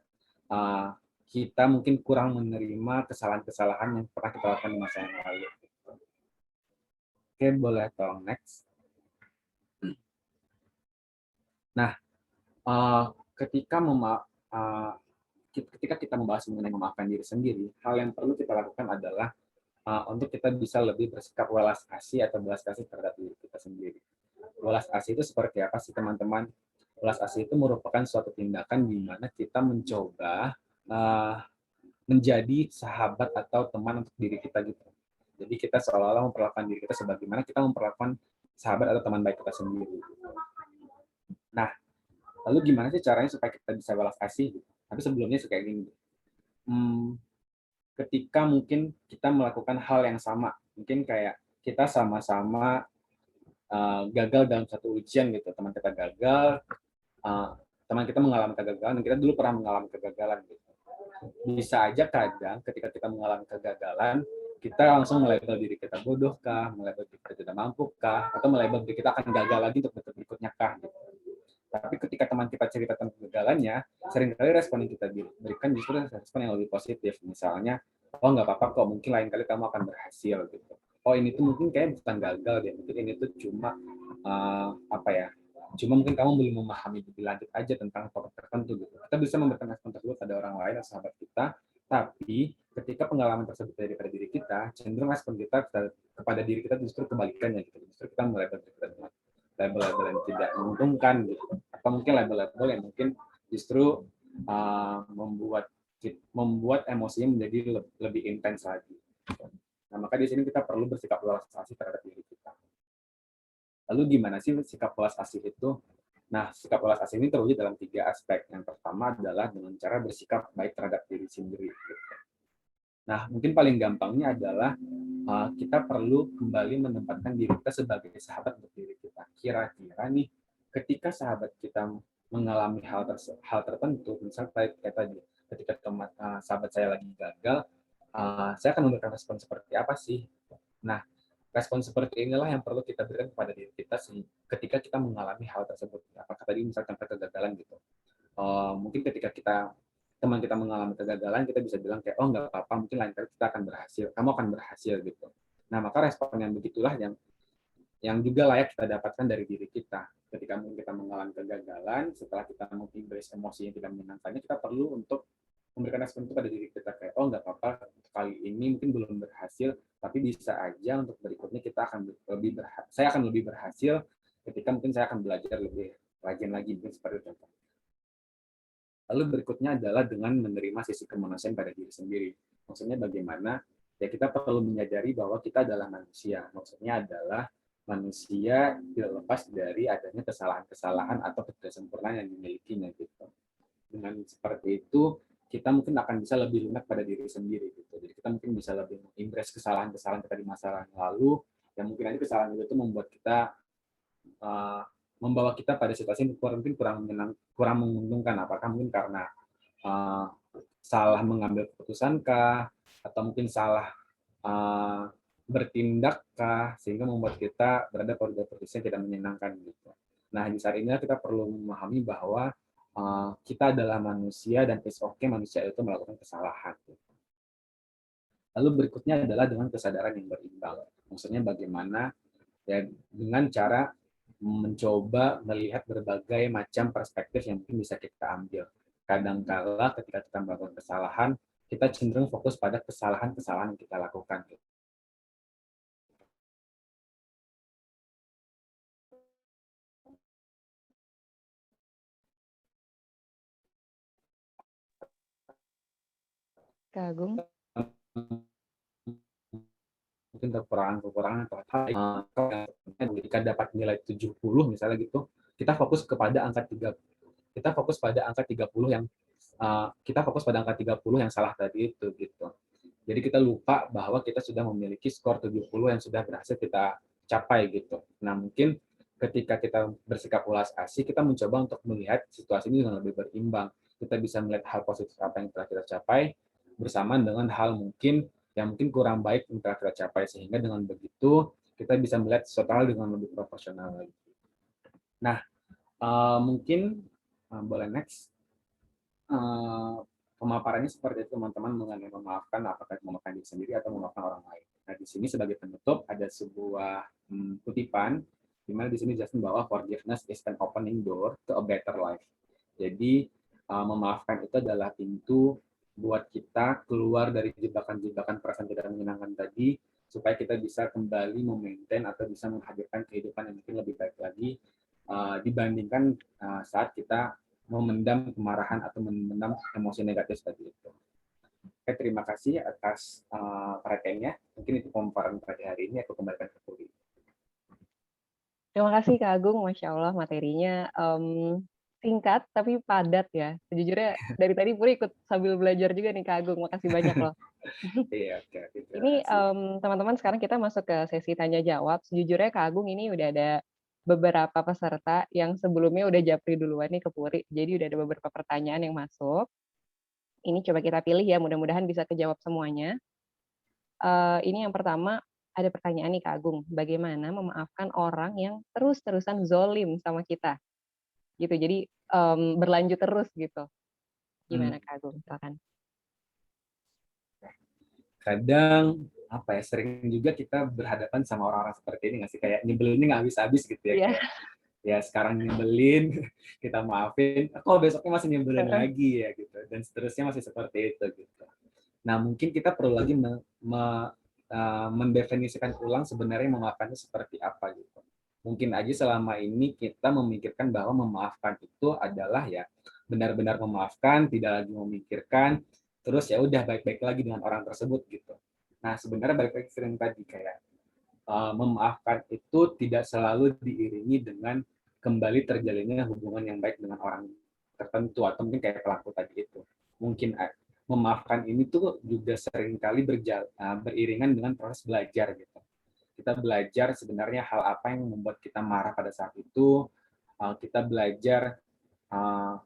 kita mungkin kurang menerima kesalahan-kesalahan yang pernah kita lakukan di masa yang lalu. Oke, boleh tolong next. Nah, ketika kita membahas mengenai memaafkan diri sendiri, hal yang perlu kita lakukan adalah untuk kita bisa lebih bersikap welas asih atau belas kasih terhadap diri kita sendiri. Welas asih itu seperti apa sih, teman-teman? Welas asih itu merupakan suatu tindakan di mana kita mencoba menjadi sahabat atau teman untuk diri kita gitu. Jadi kita seolah-olah memperlakukan diri kita sebagaimana kita memperlakukan sahabat atau teman baik kita sendiri. Nah, lalu gimana sih caranya supaya kita bisa welas asih? Tapi sebelumnya kayak gini. Ketika mungkin kita melakukan hal yang sama, mungkin kayak kita sama-sama gagal dalam satu ujian gitu, teman kita gagal, teman kita mengalami kegagalan, dan kita dulu pernah mengalami kegagalan gitu. Bisa aja kadang ketika kita mengalami kegagalan, kita langsung melabel diri kita bodoh kah, melabel diri kita tidak mampu kah, atau melabel diri kita akan gagal lagi untuk berikutnya kah gitu. Tapi ketika teman kita cerita tentang kegagalannya, seringkali respon yang kita berikan justru respon yang lebih positif. Misalnya, oh nggak apa-apa kok, mungkin lain kali kamu akan berhasil gitu. Oh ini tuh mungkin kayak bukan gagal deh, mungkin ini tuh cuma cuma mungkin kamu belum memahami lebih lanjut aja tentang topik tertentu gitu. Kita bisa memberikan respon tersebut pada orang lain atau sahabat kita, tapi ketika pengalaman tersebut daripada diri kita, cenderung respon kita kepada diri kita justru kebalikannya gitu. Justru kita melabel diri kita dengan label-label yang tidak menguntungkan gitu, atau mungkin label-label yang mungkin justru membuat emosinya menjadi lebih intens lagi. Nah, maka di sini kita perlu bersikap welas asih terhadap diri kita. Lalu gimana sih sikap welas asih itu? Nah, sikap welas asih ini terwujud dalam 3 aspek. Yang pertama adalah dengan cara bersikap baik terhadap diri sendiri. Nah, mungkin paling gampangnya adalah kita perlu kembali menempatkan diri kita sebagai sahabat untuk diri kita. Kira-kira nih, ketika sahabat kita mengalami hal tertentu, misalnya kayak tadi, ketika sahabat saya lagi gagal, saya akan memberikan respon seperti apa sih? Nah, respon seperti inilah yang perlu kita berikan kepada diri kita ketika kita mengalami hal tersebut. Apakah tadi misalkan kegagalan gitu. Mungkin ketika teman kita mengalami kegagalan, kita bisa bilang kayak, oh nggak apa-apa, mungkin lain kali kita akan berhasil, kamu akan berhasil gitu. Nah, maka respon yang begitulah yang juga layak kita dapatkan dari diri kita. Ketika mungkin kita mengalami kegagalan, setelah kita mungkin emosi yang tidak menyenangkannya, kita perlu untuk memberikan respon itu pada diri kita kayak, oh nggak apa-apa, kali ini mungkin belum berhasil, tapi bisa aja untuk berikutnya saya akan lebih berhasil ketika mungkin saya akan belajar lebih rajin lagi, mungkin seperti itu. Lalu berikutnya adalah dengan menerima sisi kemanusiaan pada diri sendiri. Maksudnya bagaimana? Ya kita perlu menyadari bahwa kita adalah manusia. Maksudnya adalah manusia tidak lepas dari adanya kesalahan-kesalahan atau ketidaksempurnaan yang dimilikinya gitu. Dengan seperti itu, kita mungkin akan bisa lebih lunak pada diri sendiri gitu. Jadi kita mungkin bisa lebih mengimpress kesalahan-kesalahan kita di masa lalu, yang mungkin aja kesalahan itu membuat kita uh, membawa kita pada situasi yang mungkin kurang menguntungkan. Apakah mungkin karena uh, salah mengambil keputusan kah, atau mungkin salah uh, bertindak kah, sehingga membuat kita berada pada posisi yang tidak menyenangkan gitu. Nah, di saat ini kita perlu memahami bahwa kita adalah manusia dan it's okay manusia itu melakukan kesalahan. Lalu berikutnya adalah dengan kesadaran yang berimbang. Maksudnya bagaimana ya dengan cara mencoba melihat berbagai macam perspektif yang mungkin bisa kita ambil. Kadangkala ketika kita melakukan kesalahan, kita cenderung fokus pada kesalahan-kesalahan yang kita lakukan. Kak Agung. Mungkin kekurangan atau jika dapat nilai 70 misalnya gitu, kita fokus pada angka 30 yang kita fokus pada angka 30 yang salah tadi itu gitu. Jadi kita lupa bahwa kita sudah memiliki skor 70 yang sudah berhasil kita capai gitu. Nah, mungkin ketika kita bersikap ulas asih, kita mencoba untuk melihat situasi ini dengan lebih berimbang. Kita bisa melihat hal positif apa yang telah kita capai bersamaan dengan hal mungkin yang mungkin kurang baik yang telah kita capai, sehingga dengan begitu kita bisa melihat sesuatu hal dengan lebih proporsional lagi. Nah, mungkin boleh next. Pemaparannya seperti itu teman-teman mengenai memaafkan, apakah memaafkan diri sendiri atau memaafkan orang lain. Nah, di sini sebagai penutup ada sebuah kutipan di mana di sini jelaskan bahwa forgiveness is an opening door to a better life. Jadi memaafkan itu adalah pintu buat kita keluar dari jebakan-jebakan perasaan tidak menyenangkan tadi, supaya kita bisa kembali memaintain atau bisa menghadirkan kehidupan yang mungkin lebih baik lagi dibandingkan saat kita memendam kemarahan atau memendam emosi negatif tadi itu. Oke, terima kasih atas perhatiannya. Mungkin itu pemaparan pada hari ini. Aku kembalikan ke Puri. Terima kasih Kak Agung, Masya Allah materinya singkat tapi padat ya. Sejujurnya dari tadi Puri ikut sambil belajar juga nih Kak Agung, makasih banyak loh. Iya, oke, terima Ini kasih. teman-teman sekarang kita masuk ke sesi tanya jawab. Sejujurnya Kak Agung ini udah ada beberapa peserta yang sebelumnya udah japri duluan nih ke Puri. Jadi udah ada beberapa pertanyaan yang masuk. Ini coba kita pilih ya, mudah-mudahan bisa kejawab semuanya. Ini yang pertama, ada pertanyaan nih Kak Agung, bagaimana memaafkan orang yang terus-terusan zolim sama kita? Gitu, jadi berlanjut terus gitu. Gimana Kak Agung? Silakan. Kadang apa ya, sering juga kita berhadapan sama orang-orang seperti ini nggak sih, kayak nyebelinnya nggak habis-habis gitu ya, Iya. kayak ya sekarang nyebelin kita maafin, kok besoknya masih nyebelin lagi ya gitu, dan seterusnya masih seperti itu gitu. Nah, mungkin kita perlu lagi mendefinisikan ulang sebenarnya memaafkannya seperti apa gitu. Mungkin aja selama ini kita memikirkan bahwa memaafkan itu adalah ya benar-benar memaafkan, tidak lagi memikirkan, terus ya udah baik-baik lagi dengan orang tersebut gitu. Nah, sebenarnya balik lagi sering tadi kayak memaafkan itu tidak selalu diiringi dengan kembali terjalinnya hubungan yang baik dengan orang tertentu atau mungkin kayak pelaku tadi itu. Mungkin memaafkan ini tuh juga seringkali beriringan dengan proses belajar gitu. Kita belajar sebenarnya hal apa yang membuat kita marah pada saat itu, kita belajar uh,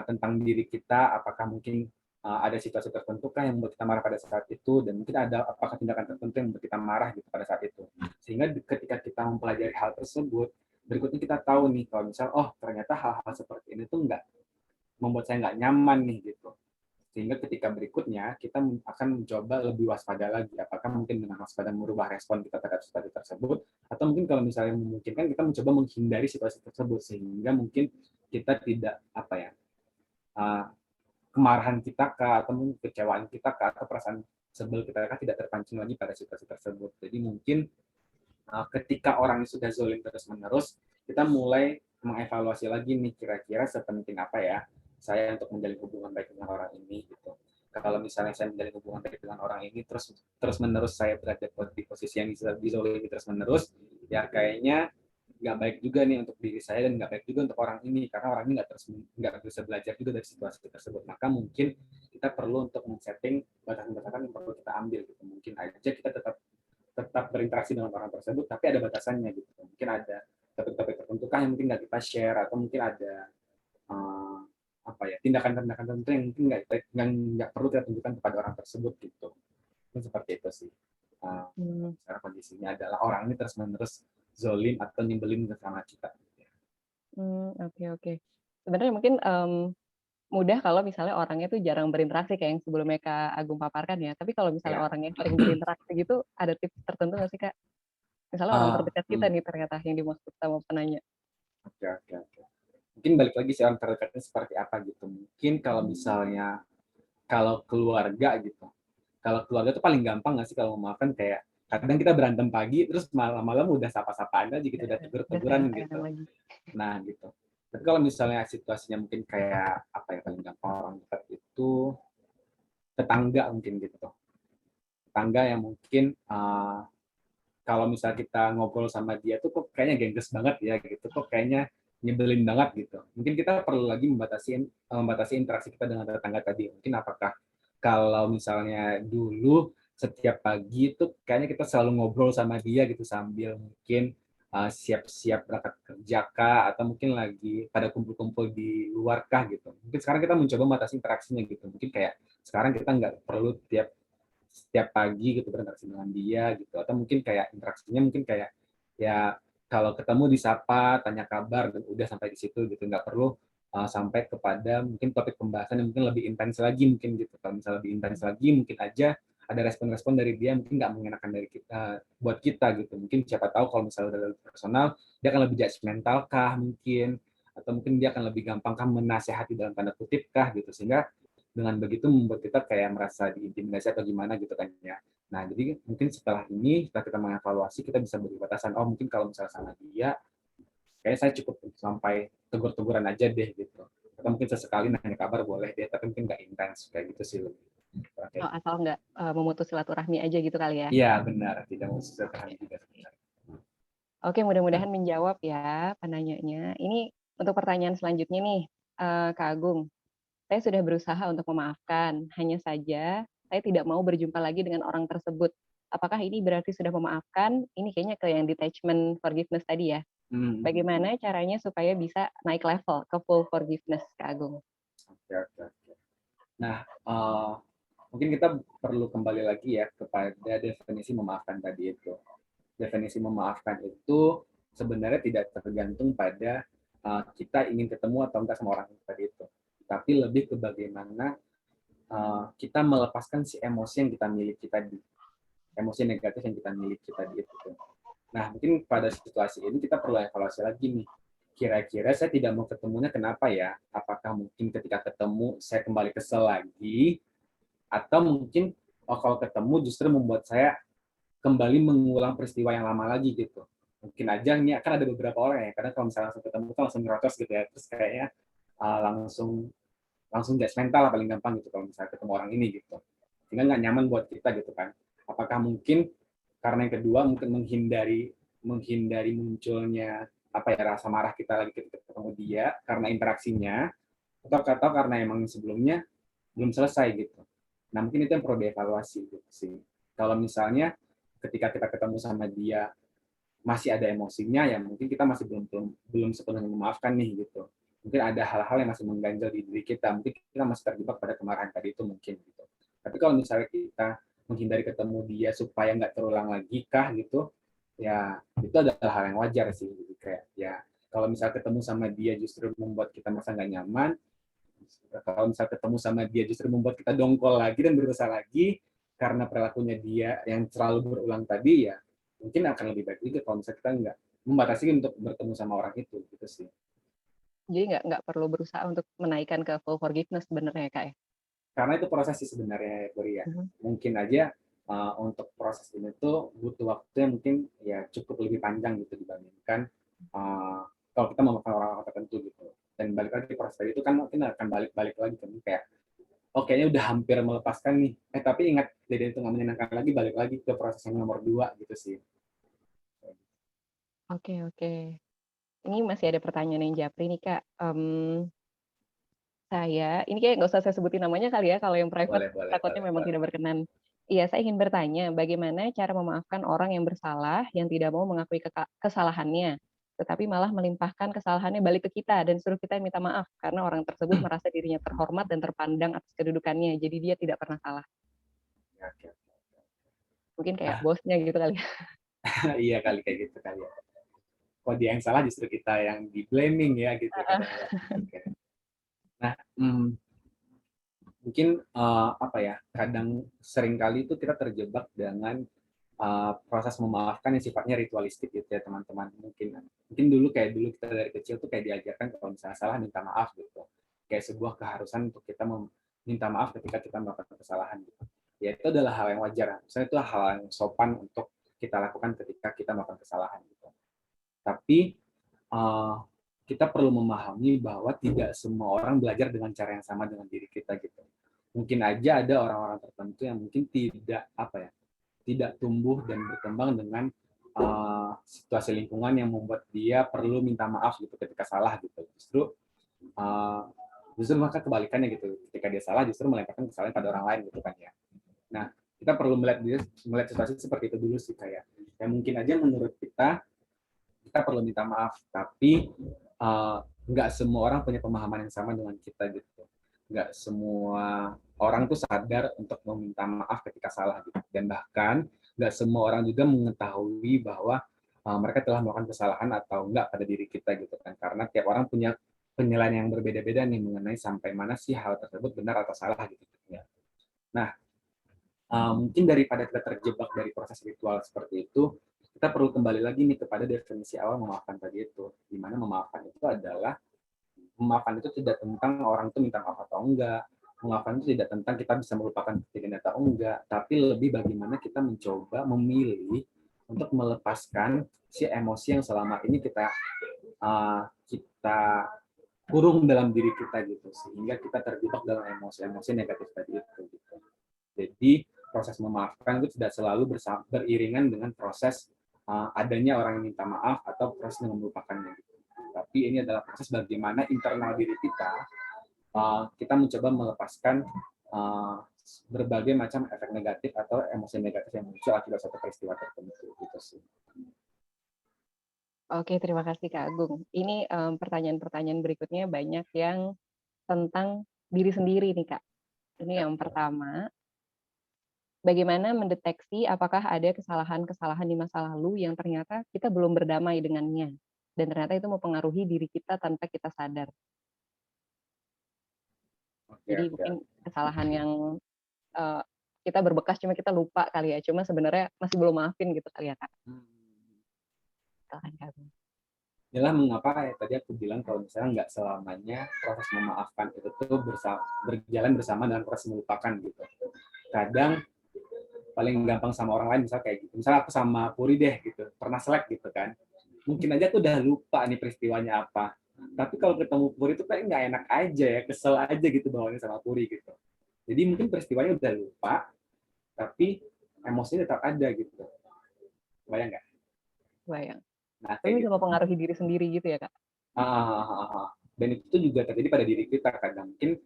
tentang diri kita, apakah mungkin ada situasi tertentu kan yang membuat kita marah pada saat itu, dan mungkin ada apakah tindakan tertentu yang membuat kita marah gitu pada saat itu. Sehingga ketika kita mempelajari hal tersebut, berikutnya kita tahu nih kalau misal ternyata hal-hal seperti ini tuh nggak membuat saya nggak nyaman nih gitu. Sehingga ketika berikutnya kita akan mencoba lebih waspada lagi. Apakah mungkin dengan waspada merubah respon kita terhadap situasi tersebut, atau mungkin kalau misalnya memungkinkan kita mencoba menghindari situasi tersebut sehingga mungkin kita tidak apa ya kemarahan kita atau mungkin kecewaan kita atau perasaan sebel kita tidak terpancing lagi pada situasi tersebut. Jadi mungkin ketika orang yang sudah zolim terus-menerus, kita mulai mengevaluasi lagi nih kira-kira sepenting apa ya saya untuk menjalin hubungan baik dengan orang ini gitu. kalau misalnya saya menjalin hubungan baik dengan orang ini terus menerus saya berada di posisi yang dizolimi terus menerus, ya kayaknya nggak baik juga nih untuk diri saya dan nggak baik juga untuk orang ini karena orang ini nggak bisa belajar juga dari situasi tersebut. Maka mungkin kita perlu untuk men-setting batasan-batasan yang perlu kita ambil gitu. Mungkin aja kita tetap tetap berinteraksi dengan orang tersebut tapi ada batasannya gitu. Mungkin ada topik-topik tertentu kan yang mungkin nggak kita share atau mungkin ada uh, apa ya tindakan-tindakan tertentu yang mungkin nggak perlu kita tunjukkan kepada orang tersebut gitu. Itu seperti itu sih. Hmm, Sekarang kondisinya adalah orang ini terus menerus zolim atau nyebelin sama kita. oke oke. Sebenarnya mungkin, mudah kalau misalnya orangnya tuh jarang berinteraksi kayak yang sebelumnya Kak Agung paparkan ya. Tapi kalau misalnya Ya. orangnya sering berinteraksi gitu, ada tips tertentu nggak sih, Kak? Misalnya orang Ah, terdekat kita hmm, nih ternyata yang dimaksud sama penanya. oke oke oke. Mungkin balik lagi sih orang terdekatnya seperti apa gitu. Mungkin kalau misalnya kalau keluarga gitu. Kalau keluarga tuh paling gampang nggak sih kalau memaafkan kayak kadang kita berantem pagi terus malam-malam udah sapa-sapaan aja gitu udah Udah tegur-teguran sayang-sayangan gitu. lagi. Nah gitu. Tapi kalau misalnya situasinya mungkin kayak apa ya paling gampang orang dekat itu tetangga mungkin gitu. Tetangga yang mungkin kalau misalnya kita ngobrol sama dia tuh kok kayaknya gengges banget ya gitu, kok kayaknya nyebelin banget gitu. Mungkin kita perlu lagi membatasi interaksi kita dengan tetangga tadi. Mungkin apakah kalau misalnya dulu setiap pagi itu kayaknya kita selalu ngobrol sama dia gitu sambil mungkin siap-siap berangkat kerja kah atau mungkin lagi pada kumpul-kumpul di luar kah gitu. Mungkin sekarang kita mencoba membatasi interaksinya gitu. Mungkin kayak sekarang kita nggak perlu setiap pagi gitu berinteraksi dengan dia gitu atau mungkin kayak interaksinya mungkin kayak ya kalau ketemu disapa tanya kabar dan udah sampai di situ gitu nggak perlu sampai kepada mungkin topik pembahasan yang mungkin lebih intens lagi mungkin gitu kalau misalnya lebih intens lagi mungkin aja ada respon-respon dari dia mungkin nggak mengenakan dari kita buat kita gitu mungkin siapa tahu kalau misalnya udah lebih personal dia akan lebih judgmental kah mungkin atau mungkin dia akan lebih gampang kah menasehati dalam tanda kutip kah gitu sehingga dengan begitu membuat kita kayak merasa diintimidasi atau gimana gitu kan ya. Nah, jadi mungkin setelah ini, setelah kita mengevaluasi, kita bisa beri batasan, oh mungkin kalau misalnya sama dia, kayak saya cukup sampai tegur-teguran aja deh gitu. Atau mungkin sesekali nanya kabar boleh deh, tapi mungkin nggak intens, kayak gitu sih. Oh, Kayak gitu. asal nggak, memutus silaturahmi aja gitu kali ya? Iya, benar. Tidak mau Oke sesekali juga oke. sebenarnya. Oke, mudah-mudahan menjawab ya penanyanya. Ini untuk pertanyaan selanjutnya nih, Kak Agung. Saya sudah berusaha untuk memaafkan, hanya saja saya tidak mau berjumpa lagi dengan orang tersebut. Apakah ini berarti sudah memaafkan? Ini kayaknya ke yang detachment forgiveness tadi ya. Hmm. Bagaimana caranya supaya bisa naik level ke full forgiveness, Kak Agung? Oke, oke, oke. Nah, mungkin kita perlu kembali lagi ya kepada definisi memaafkan tadi itu. Definisi memaafkan itu sebenarnya tidak tergantung pada kita ingin ketemu atau enggak sama orang tadi itu, tapi lebih ke bagaimana kita melepaskan si emosi yang kita miliki tadi, emosi negatif yang kita miliki tadi itu. Nah, mungkin pada situasi ini kita perlu evaluasi lagi nih. Kira-kira saya tidak mau ketemunya kenapa ya? Apakah mungkin ketika ketemu saya kembali kesel lagi, atau mungkin kalau ketemu justru membuat saya kembali mengulang peristiwa yang lama lagi gitu. Mungkin aja ini akan ada beberapa orang ya, karena kalau misalnya langsung ketemu tuh langsung ngerocos gitu ya, terus kayaknya langsung langsung judgmental lah paling gampang gitu kalau misalnya ketemu orang ini gitu. Sehingga nggak nyaman buat kita gitu kan. Apakah mungkin karena yang kedua mungkin menghindari munculnya apa ya rasa marah kita lagi ketika ketemu dia karena interaksinya atau karena emang sebelumnya belum selesai gitu. Nah mungkin itu yang perlu dievaluasi gitu sih. Kalau misalnya ketika kita ketemu sama dia masih ada emosinya ya mungkin kita masih belum belum belum sepenuhnya memaafkan nih gitu. Mungkin ada hal-hal yang masih mengganjal di diri kita, mungkin kita masih terjebak pada kemarahan tadi itu mungkin gitu. Tapi kalau misalnya kita menghindari ketemu dia supaya nggak terulang lagi kah gitu, ya itu adalah hal yang wajar sih. Jadi kayak ya kalau misalnya ketemu sama dia justru membuat kita merasa nggak nyaman, kalau misalnya ketemu sama dia justru membuat kita dongkol lagi dan berusaha lagi karena perilakunya dia yang selalu berulang tadi ya mungkin akan lebih baik juga kalau misalnya kita nggak membatasi untuk bertemu sama orang itu gitu sih. Jadi nggak perlu berusaha untuk menaikkan ke full forgiveness sebenarnya, Kak, ya? Karena itu proses sih sebenarnya ya. Mhm. Mungkin aja untuk proses ini tuh butuh waktu yang mungkin ya cukup lebih panjang gitu dibandingkan uh, kalau kita memakan orang-orang tertentu gitu. Dan balik lagi proses tadi itu kan mungkin akan balik-balik lagi kan kayak oh kayaknya udah hampir melepaskan nih. Tapi ingat, jadi itu nggak menyenangkan lagi, balik lagi ke proses yang nomor 2 gitu sih. Oke, oke. Ini masih ada pertanyaan yang japri nih, Kak. Ini kayak nggak usah saya sebutin namanya kali ya, kalau yang private Boleh, boleh, takutnya boleh, memang boleh. tidak berkenan. Iya, saya ingin bertanya, bagaimana cara memaafkan orang yang bersalah, yang tidak mau mengakui kesalahannya, tetapi malah melimpahkan kesalahannya balik ke kita dan suruh kita yang minta maaf, karena orang tersebut merasa dirinya terhormat dan terpandang atas kedudukannya, jadi dia tidak pernah salah. Oke, oke. Mungkin kayak Ah, bosnya gitu kali ya. iya kali kayak gitu kali ya. Kok dia yang salah justru kita yang di blaming ya gitu kadang-kadang. Oke. Nah, mungkin apa ya? Kadang sering kali itu kita terjebak dengan proses memaafkan yang sifatnya ritualistik gitu ya teman-teman. Mungkin dulu kita dari kecil tuh kayak diajarkan kalau misalnya salah minta maaf gitu. Kayak sebuah keharusan untuk kita meminta maaf ketika kita melakukan kesalahan gitu. Ya itu adalah hal yang wajar. Misalnya itu hal yang sopan untuk kita lakukan ketika kita melakukan kesalahan gitu. Tapi uh, kita perlu memahami bahwa tidak semua orang belajar dengan cara yang sama dengan diri kita gitu. Mungkin aja ada orang-orang tertentu yang mungkin tidak apa ya, tidak tumbuh dan berkembang dengan situasi lingkungan yang membuat dia perlu minta maaf gitu ketika salah gitu. Uh, justru maka kebalikannya gitu. Ketika dia salah justru melemparkan kesalahan pada orang lain gitu kan ya. Nah, kita perlu melihat situasi seperti itu dulu sih kayak. Ya mungkin aja menurut kita perlu minta maaf, tapi nggak semua orang punya pemahaman yang sama dengan kita gitu. Nggak semua orang tuh sadar untuk meminta maaf ketika salah gitu. Dan bahkan nggak semua orang juga mengetahui bahwa mereka telah melakukan kesalahan atau enggak pada diri kita gitu kan. Karena tiap orang punya penilaian yang berbeda-beda nih mengenai sampai mana sih hal tersebut benar atau salah gitu. Ya. Nah, mungkin daripada kita terjebak dari proses ritual seperti itu, kita perlu kembali lagi nih kepada definisi awal memaafkan tadi itu, di mana memaafkan itu adalah memaafkan itu tidak tentang orang itu minta maaf atau enggak, memaafkan itu tidak tentang kita bisa melupakan kejadian atau enggak, tapi lebih bagaimana kita mencoba memilih untuk melepaskan si emosi yang selama ini kita kurung dalam diri kita gitu, sehingga kita terjebak dalam emosi-emosi negatif tadi itu. Gitu. Jadi proses memaafkan itu tidak selalu beriringan dengan proses adanya orang yang minta maaf atau proses dengan melupakannya. Gitu. Tapi ini adalah proses bagaimana internal diri kita mencoba melepaskan uh, berbagai macam efek negatif atau emosi negatif yang muncul akibat suatu peristiwa tertentu. Gitu sih. Oke, terima kasih Kak Agung. Ini pertanyaan-pertanyaan berikutnya banyak yang tentang diri sendiri nih Kak. Ini yang Oke. pertama, bagaimana mendeteksi apakah ada kesalahan-kesalahan di masa lalu yang ternyata kita belum berdamai dengannya, dan ternyata itu mempengaruhi diri kita tanpa kita sadar. Oke, Jadi oke, mungkin oke. kesalahan yang, eee, kita berbekas cuma kita lupa kali ya, cuma sebenarnya masih belum maafin gitu kali ya Kak? Hmm. Silakan Kak Agung. Inilah mengapa ya tadi aku bilang kalau misalnya nggak selamanya proses memaafkan itu tuh berjalan bersama dengan proses melupakan gitu. Kadang paling gampang sama orang lain misalnya kayak gitu. Misalnya aku sama Puri deh gitu, pernah selek gitu kan. Mungkin aja aku udah lupa nih peristiwanya apa. Tapi kalau ketemu Puri itu kayak nggak enak aja ya, kesel aja gitu bawaannya sama Puri gitu. Jadi mungkin peristiwanya udah lupa, tapi emosinya tetap ada gitu. Bayang nggak? Kebayang. Nah Tapi kayak bisa gitu. mempengaruhi diri sendiri gitu ya Kak? Dan itu juga terjadi pada diri kita kadang. Mungkin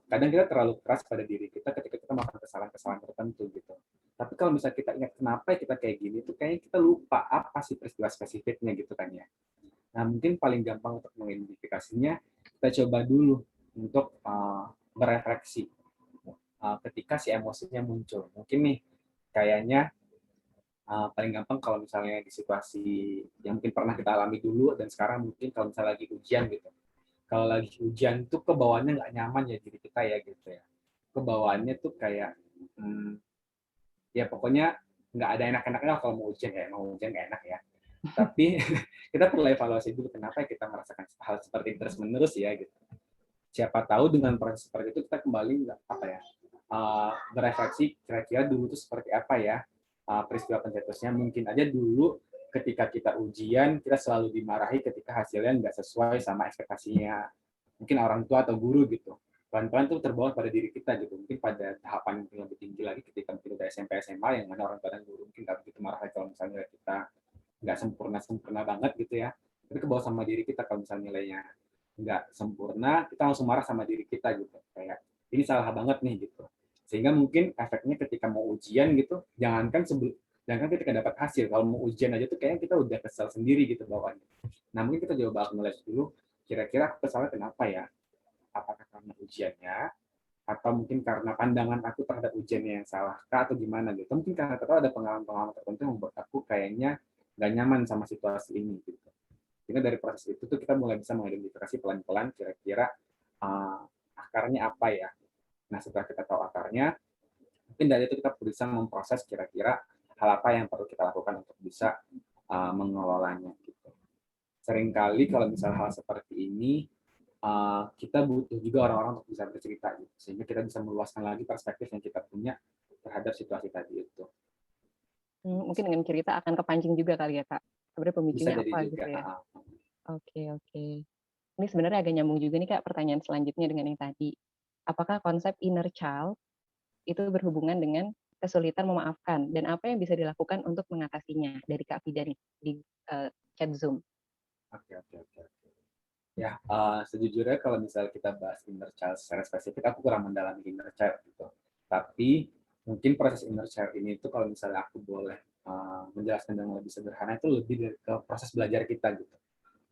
kadang kita terlalu keras pada diri kita ketika kita melakukan kesalahan-kesalahan tertentu gitu. Tapi kalau misalnya kita ingat kenapa kita kayak gini, itu kayaknya kita lupa apa sih peristiwa spesifiknya gitu kan ya. Nah mungkin paling gampang untuk mengidentifikasinya, kita coba dulu untuk berefleksi ketika si emosinya muncul. Mungkin nih kayaknya paling gampang kalau misalnya di situasi yang mungkin pernah kita alami dulu dan sekarang mungkin kalau misalnya lagi ujian gitu. Kalau lagi hujan tuh kebawaannya nggak nyaman ya diri kita ya gitu ya. Kebawaannya tuh kayak ya pokoknya nggak ada enak-enaknya kalau mau hujan ya, mau hujan nggak enak ya. Tapi kita perlu evaluasi dulu kenapa kita merasakan hal seperti itu terus menerus ya gitu. Siapa tahu dengan proses seperti itu kita kembali apa ya berefleksi kira-kira dulu tuh seperti apa ya peristiwa pencetusnya. Mungkin aja dulu ketika kita ujian kita selalu dimarahi ketika hasilnya nggak sesuai sama ekspektasinya mungkin orang tua atau guru gitu. pelan-pelan tuh terbawa pada diri kita gitu. Mungkin pada tahapan yang lebih tinggi lagi ketika mungkin udah SMP SMA yang mana orang tua dan guru mungkin nggak begitu marah kalau misalnya kita nggak sempurna banget gitu ya. Tapi kebawa sama diri kita kalau misalnya nilainya nggak sempurna, kita langsung marah sama diri kita gitu. Kayak ini salah banget nih gitu. Sehingga mungkin efeknya ketika mau ujian gitu, jangankan ketika dapat hasil, kalau mau ujian aja tuh kayaknya kita udah kesal sendiri gitu bawaannya. Nah mungkin kita coba acknowledge dulu, kira-kira aku kesalnya kenapa ya? Apakah karena ujiannya, atau mungkin karena pandangan aku terhadap ujiannya yang salah kah, atau gimana gitu. Mungkin karena tahu ada pengalaman-pengalaman tertentu yang membuat aku kayaknya nggak nyaman sama situasi ini gitu. Sehingga dari proses itu tuh kita mulai bisa mengidentifikasi pelan-pelan kira-kira akarnya apa ya. Nah setelah kita tahu akarnya, mungkin dari itu kita bisa memproses kira-kira hal apa yang perlu kita lakukan untuk bisa mengelolanya gitu. Seringkali kalau misalnya hal seperti ini kita butuh juga orang-orang untuk bisa bercerita gitu, sehingga kita bisa meluaskan lagi perspektif yang kita punya terhadap situasi tadi itu. Mungkin dengan cerita akan kepancing juga kali ya, Kak? Sebenarnya Bisa pemicunya jadi apa juga. gitu ya? Oke, oke. Ini sebenarnya agak nyambung juga nih, Kak, pertanyaan selanjutnya dengan yang tadi. Apakah konsep inner child itu berhubungan dengan kesulitan memaafkan dan apa yang bisa dilakukan untuk mengatasinya? Dari Kak Fida nih di chat Zoom. Oke, oke, oke. Ya, sejujurnya kalau misalnya kita bahas inner child secara spesifik, aku kurang mendalami inner child gitu. Tapi mungkin proses inner child ini itu kalau misalnya aku boleh menjelaskan dengan lebih sederhana, itu lebih dari ke proses belajar kita gitu.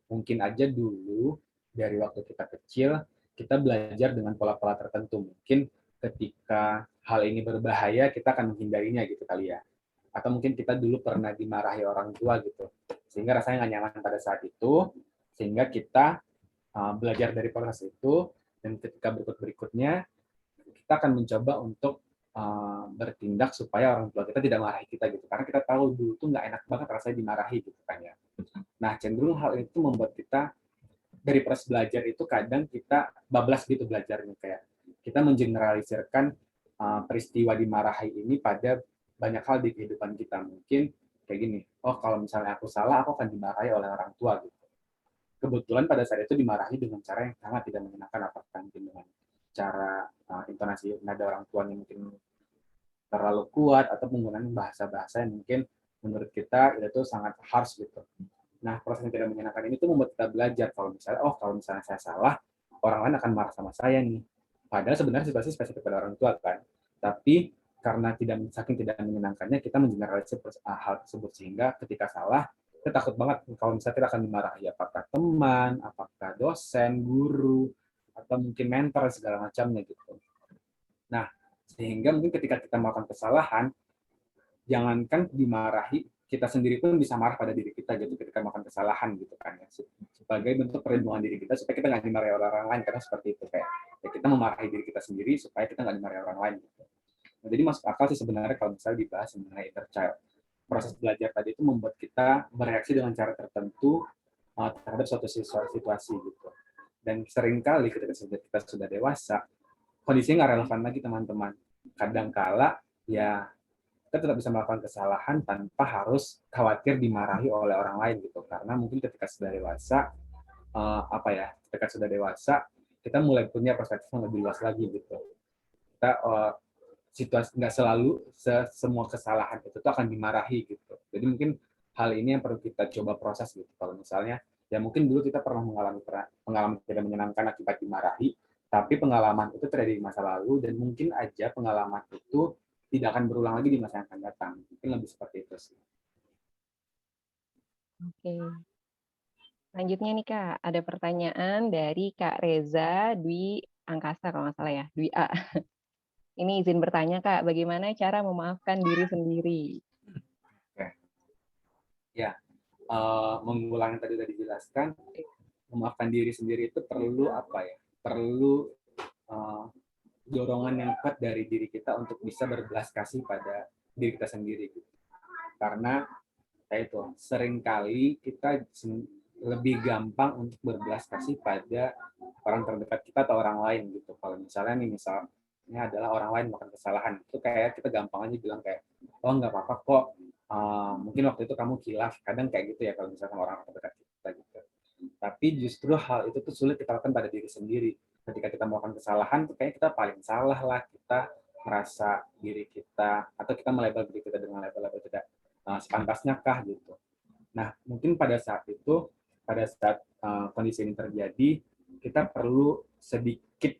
Mungkin aja dulu dari waktu kita kecil, kita belajar dengan pola-pola tertentu. Mungkin ketika hal ini berbahaya, kita akan menghindarinya gitu kali ya. Atau mungkin kita dulu pernah dimarahi orang tua gitu. Sehingga rasanya nggak nyaman pada saat itu, sehingga kita belajar dari proses itu, dan ketika berikutnya kita akan mencoba untuk bertindak supaya orang tua kita tidak marahi kita gitu, karena kita tahu dulu tuh nggak enak banget rasanya dimarahi gitu kan ya. Nah cenderung hal itu membuat kita dari proses belajar itu kadang kita bablas gitu belajarnya, kayak kita mengeneralisirkan peristiwa dimarahi ini pada banyak hal di kehidupan kita. Mungkin kayak gini, oh kalau misalnya aku salah aku akan dimarahi oleh orang tua gitu. Kebetulan pada saat itu dimarahi dengan cara yang sangat tidak menyenangkan, apakah mungkin dengan cara intonasi nada orang tuanya mungkin terlalu kuat, atau penggunaan bahasa-bahasa yang mungkin menurut kita itu sangat harsh gitu. Nah, proses yang tidak menyenangkan ini tuh membuat kita belajar kalau misalnya, oh kalau misalnya saya salah, orang lain akan marah sama saya nih. Padahal sebenarnya situasi spesifik pada orang tua kan. Tapi karena saking tidak menyenangkannya, kita mengeneralisir hal tersebut, sehingga ketika salah, kita takut banget kalau misalnya kita akan dimarahi, apakah teman, apakah dosen, guru, atau mungkin mentor, segala macamnya gitu. Nah, sehingga mungkin ketika kita melakukan kesalahan, jangankan dimarahi, kita sendiri pun bisa marah pada diri kita gitu ketika melakukan kesalahan gitu kan ya, sebagai bentuk perlindungan diri kita supaya kita nggak dimarahi orang lain, karena seperti itu kayak ya kita memarahi diri kita sendiri supaya kita nggak dimarahi orang lain gitu. Nah, jadi masuk akal sih sebenarnya kalau misalnya dibahas mengenai inner child. Proses belajar tadi itu membuat kita bereaksi dengan cara tertentu terhadap suatu situasi gitu. Dan seringkali ketika kita sudah dewasa, kondisinya nggak relevan lagi teman-teman. Kadangkala ya kita tetap bisa melakukan kesalahan tanpa harus khawatir dimarahi oleh orang lain gitu, karena mungkin ketika sudah dewasa ketika sudah dewasa kita mulai punya perspektif yang lebih luas lagi gitu. Kita situasi nggak selalu semua kesalahan itu tuh akan dimarahi gitu. Jadi mungkin hal ini yang perlu kita coba proses gitu. Kalau misalnya ya mungkin dulu kita pernah mengalami pengalaman tidak menyenangkan akibat dimarahi, tapi pengalaman itu terjadi di masa lalu dan mungkin aja pengalaman itu tidak akan berulang lagi di masa yang akan datang. Mungkin lebih seperti itu sih. Oke. Selanjutnya nih Kak, ada pertanyaan dari Kak Reza Dwi Angkasa kalau nggak salah ya, Dwi A. Ini izin bertanya Kak, bagaimana cara memaafkan diri sendiri? Oke. Ya, mengulang yang tadi sudah dijelaskan, memaafkan diri sendiri itu perlu apa ya? Perlu dorongan yang kuat dari diri kita untuk bisa berbelas kasih pada diri kita sendiri gitu. Karena kayak itu seringkali kita lebih gampang untuk berbelas kasih pada orang terdekat kita atau orang lain gitu. Kalau misalnya nih misalnya adalah orang lain melakukan kesalahan, itu kayak kita gampang aja bilang kayak oh nggak apa-apa kok, mungkin waktu itu kamu kilaf, kadang kayak gitu ya kalau misalkan orang terdekat kita gitu. Tapi justru hal itu tuh sulit kita lakukan pada diri sendiri. ketika kita melakukan kesalahan, kayaknya kita paling salah lah, kita merasa diri kita, atau kita melabel diri kita dengan label-label tidak sepantasnya kah gitu. Nah, mungkin pada saat itu, pada saat kondisi ini terjadi, kita perlu sedikit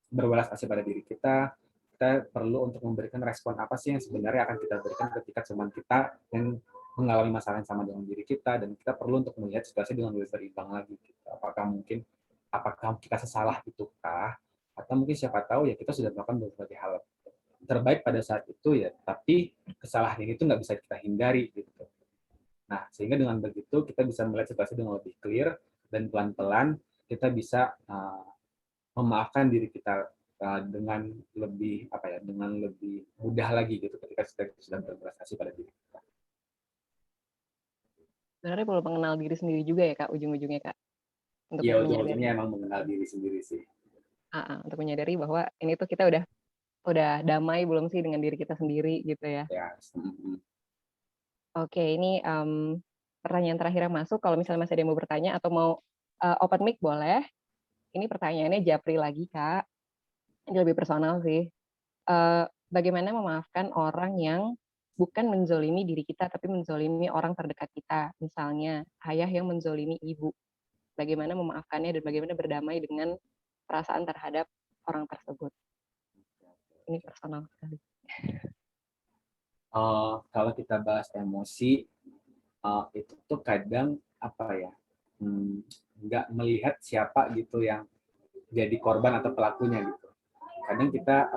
berwelas asih pada diri kita. Kita perlu untuk memberikan respon apa sih yang sebenarnya akan kita berikan ketika teman kita yang mengalami masalah yang sama dengan diri kita, dan kita perlu untuk melihat situasi dengan lebih berimbang lagi. Gitu. Apakah kita sesalah itukah, atau mungkin siapa tahu ya kita sudah melakukan berbagai hal terbaik pada saat itu ya, tapi kesalahan ini tuh nggak bisa kita hindari gitu. Nah, sehingga dengan begitu kita bisa melihat situasi dengan lebih clear, dan pelan-pelan kita bisa memaafkan diri kita dengan lebih dengan lebih mudah lagi gitu ketika kita sudah berprestasi pada diri kita. Sebenarnya perlu mengenal diri sendiri juga ya Kak, ujung-ujungnya Kak, untuk Iya, menyadari, ujung-ujungnya emang mengenal diri sendiri sih. untuk menyadari bahwa ini tuh kita udah damai belum sih dengan diri kita sendiri gitu ya. Ya, Oke, ini pertanyaan terakhir yang masuk, kalau misalnya masih ada yang mau bertanya atau mau open mic boleh. Ini pertanyaannya japri lagi Kak, ini lebih personal sih. Bagaimana memaafkan orang yang bukan menzolimi diri kita, tapi menzolimi orang terdekat kita. Misalnya, ayah yang menzolimi ibu. Bagaimana memaafkannya dan bagaimana berdamai dengan perasaan terhadap orang tersebut. Ini personal sekali. Kalau kita bahas emosi, itu tuh kadang nggak melihat siapa gitu yang jadi korban atau pelakunya gitu. Kadang kita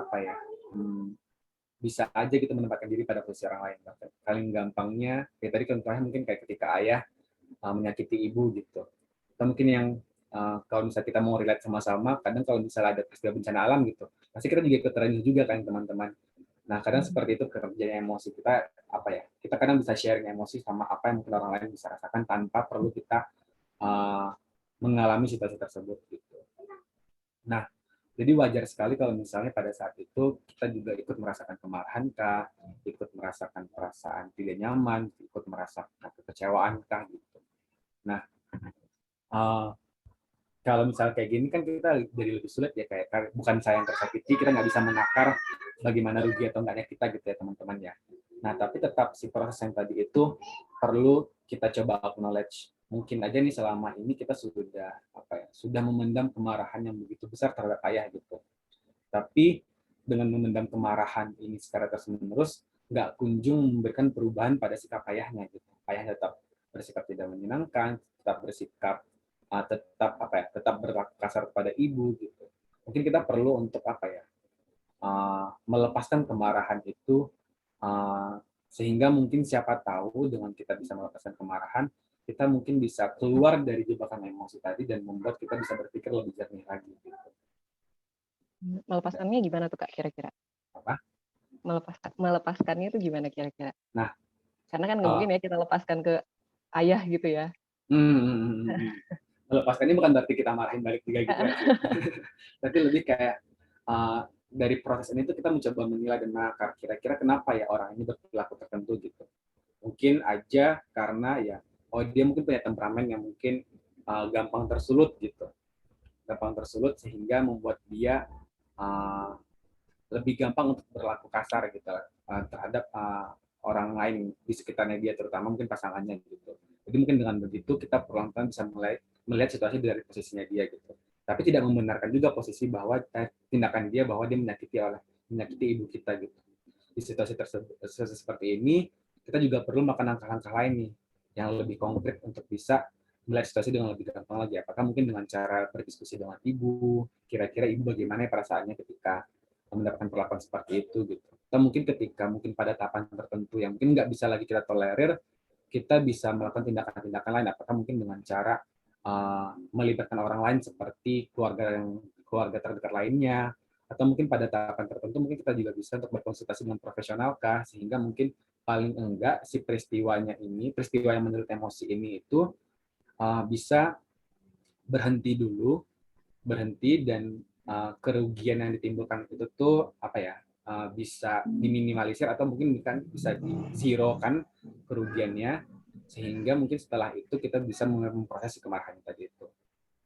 bisa aja kita menempatkan diri pada posisi orang lain. Paling gampangnya, kayak tadi contohnya mungkin kayak ketika ayah menyakiti ibu gitu. Atau mungkin yang kalau misalnya kita mau relate sama-sama, kadang kalau misalnya ada peristiwa bencana alam gitu, pasti kita juga ikut terjadi juga kan teman-teman. Nah, kadang seperti itu kerjanya emosi kita, kita kadang bisa sharing emosi sama apa yang mungkin orang lain bisa rasakan tanpa perlu kita uh, mengalami situasi tersebut gitu. Nah, jadi wajar sekali kalau misalnya pada saat itu kita juga ikut merasakan kemarahan kah, ikut merasakan perasaan tidak nyaman, ikut merasakan kekecewaan kah gitu. Nah, uh, kalau misalnya kayak gini kan kita jadi lebih sulit ya, kayak bukan saya yang tersakiti, kita nggak bisa menakar bagaimana rugi atau enggaknya kita gitu ya teman-teman ya. Nah, tapi tetap si proses yang tadi itu perlu kita coba acknowledge. Mungkin aja nih selama ini kita sudah memendam kemarahan yang begitu besar terhadap ayah gitu. Tapi dengan memendam kemarahan ini secara terus-menerus, nggak kunjung memberikan perubahan pada sikap ayahnya gitu. Ayah tetap bersikap tidak menyenangkan, tetap bersikap tetap berlaku kasar kepada ibu gitu. Mungkin kita perlu untuk melepaskan kemarahan itu, sehingga mungkin siapa tahu dengan kita bisa melepaskan kemarahan, kita mungkin bisa keluar dari jebakan emosi tadi dan membuat kita bisa berpikir lebih jernih lagi gitu. Melepaskannya gimana tuh Kak kira-kira? Apa? Melepaskannya itu gimana kira-kira? Nah, Karena kan nggak mungkin ya kita lepaskan ke ayah gitu ya. Melepaskan ini bukan berarti kita marahin balik juga gitu ya sih. Tapi lebih kayak dari proses ini tuh kita mencoba menilai dan menakar kira-kira kenapa ya orang ini berperilaku tertentu gitu. Mungkin aja karena ya, dia mungkin punya temperamen yang mungkin gampang tersulut gitu. Gampang tersulut sehingga membuat dia lebih gampang untuk berlaku kasar gitu terhadap orang lain di sekitarnya dia, terutama mungkin pasangannya gitu. Jadi mungkin dengan begitu kita perlahan-lahan bisa mulai melihat situasi dari posisinya dia gitu. Tapi tidak membenarkan juga posisi bahwa tindakan dia bahwa dia menyakiti ibu kita gitu. Di situasi tersebut seperti ini, kita juga perlu melakukan langkah-langkah lain nih yang lebih konkret untuk bisa melihat situasi dengan lebih gampang lagi. Apakah mungkin dengan cara berdiskusi dengan ibu, kira-kira ibu bagaimana perasaannya ketika mendapatkan perlakuan seperti itu gitu. Atau mungkin ketika mungkin pada tahapan tertentu yang mungkin nggak bisa lagi kita tolerir, kita bisa melakukan tindakan-tindakan lain. Apakah mungkin dengan cara melibatkan orang lain seperti keluarga terdekat lainnya, atau mungkin pada tahapan tertentu mungkin kita juga bisa untuk berkonsultasi dengan profesional kah, sehingga mungkin paling enggak si peristiwa yang menurut emosi ini itu bisa berhenti dan kerugian yang ditimbulkan itu tuh bisa diminimalisir, atau mungkin bisa di-zero-kan kerugiannya, sehingga mungkin setelah itu kita bisa memproses kemarahan tadi itu.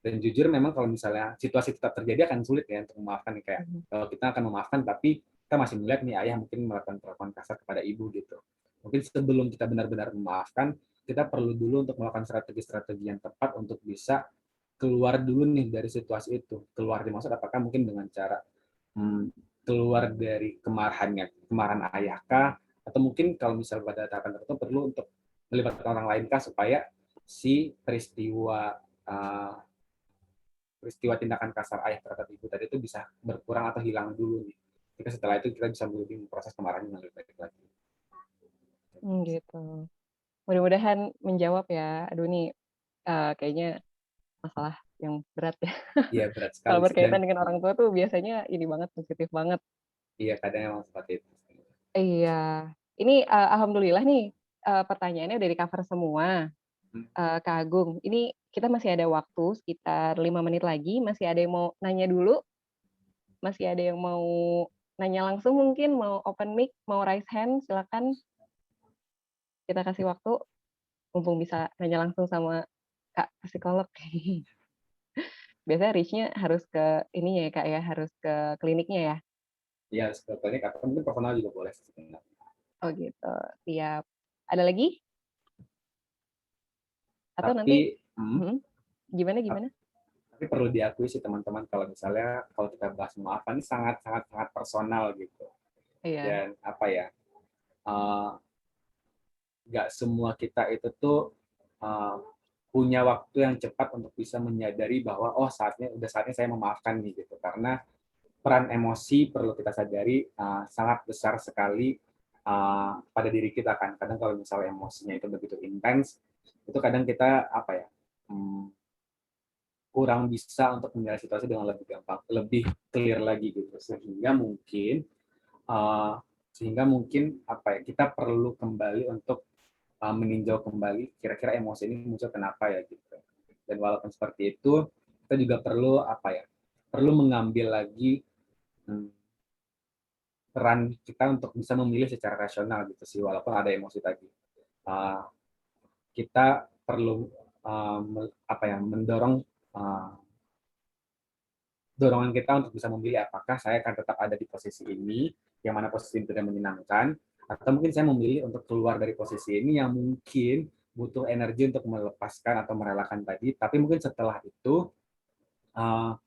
Dan jujur memang kalau misalnya situasi tetap terjadi akan sulit ya untuk memaafkan nih, kayak Mhm. kalau kita akan memaafkan tapi kita masih melihat nih ayah mungkin melakukan perlakuan kasar kepada ibu gitu. Mungkin sebelum kita benar-benar memaafkan, kita perlu dulu untuk melakukan strategi-strategi yang tepat untuk bisa keluar dulu nih dari situasi itu. Keluar dimaksud apakah mungkin dengan cara hmm, keluar dari kemarahan ayah kah, atau mungkin kalau misal pada tahapan tertentu perlu untuk melibatkan orang lain kah supaya si uh, peristiwa tindakan kasar ayah terhadap ibu tadi itu bisa berkurang atau hilang dulu nih. Jika setelah itu kita bisa lebih memproses kemarahan yang lebih baik lagi. Gitu. Mudah-mudahan menjawab ya. Aduh nih, kayaknya masalah yang berat ya. Iya berat Kalau sekali sih, dan berkaitan dengan orang tua tuh biasanya ini banget, sensitif banget. iya kadang emang seperti itu. Iya. Ini, alhamdulillah nih, pertanyaannya udah di-cover semua, Hmm. Kak Agung. Ini kita masih ada waktu sekitar 5 menit lagi, masih ada yang mau nanya dulu? Masih ada yang mau nanya langsung mungkin, mau open mic, mau raise hand, silakan kita kasih waktu, mumpung bisa nanya langsung sama Kak psikolog. Biasanya reach-nya harus ke ininya ya, Kak, ya, harus ke kliniknya ya? Iya sebetulnya kata mungkin personal juga boleh sebenarnya. Oh gitu, siap. Ada lagi? Atau nanti Tapi mhm, gimana gimana? tapi perlu diakui sih teman-teman kalau misalnya kalau kita bahas memaafkan ini sangat sangat sangat personal gitu, Iya, dan apa ya, eh, nggak semua kita itu tuh uh, punya waktu yang cepat untuk bisa menyadari bahwa oh saatnya saya memaafkan nih gitu, karena peran emosi perlu kita sadari sangat besar sekali pada diri kita kan. Kadang kalau misalnya emosinya itu begitu intens, itu kadang kita apa ya, kurang bisa untuk menilai situasi dengan lebih gampang, lebih clear lagi gitu, uh, sehingga mungkin apa ya, kita perlu kembali untuk meninjau kembali kira-kira emosi ini muncul kenapa ya gitu. Dan walaupun seperti itu, kita juga perlu apa ya, perlu mengambil lagi hmm, peran kita untuk bisa memilih secara rasional gitu sih, walaupun ada emosi tadi. Uh, kita perlu apa ya, mendorong uh, dorongan kita untuk bisa memilih apakah saya akan tetap ada di posisi ini, yang mana posisi ini tidak menyenangkan, atau mungkin saya memilih untuk keluar dari posisi ini yang mungkin butuh energi untuk melepaskan atau merelakan tadi, tapi mungkin setelah itu uh,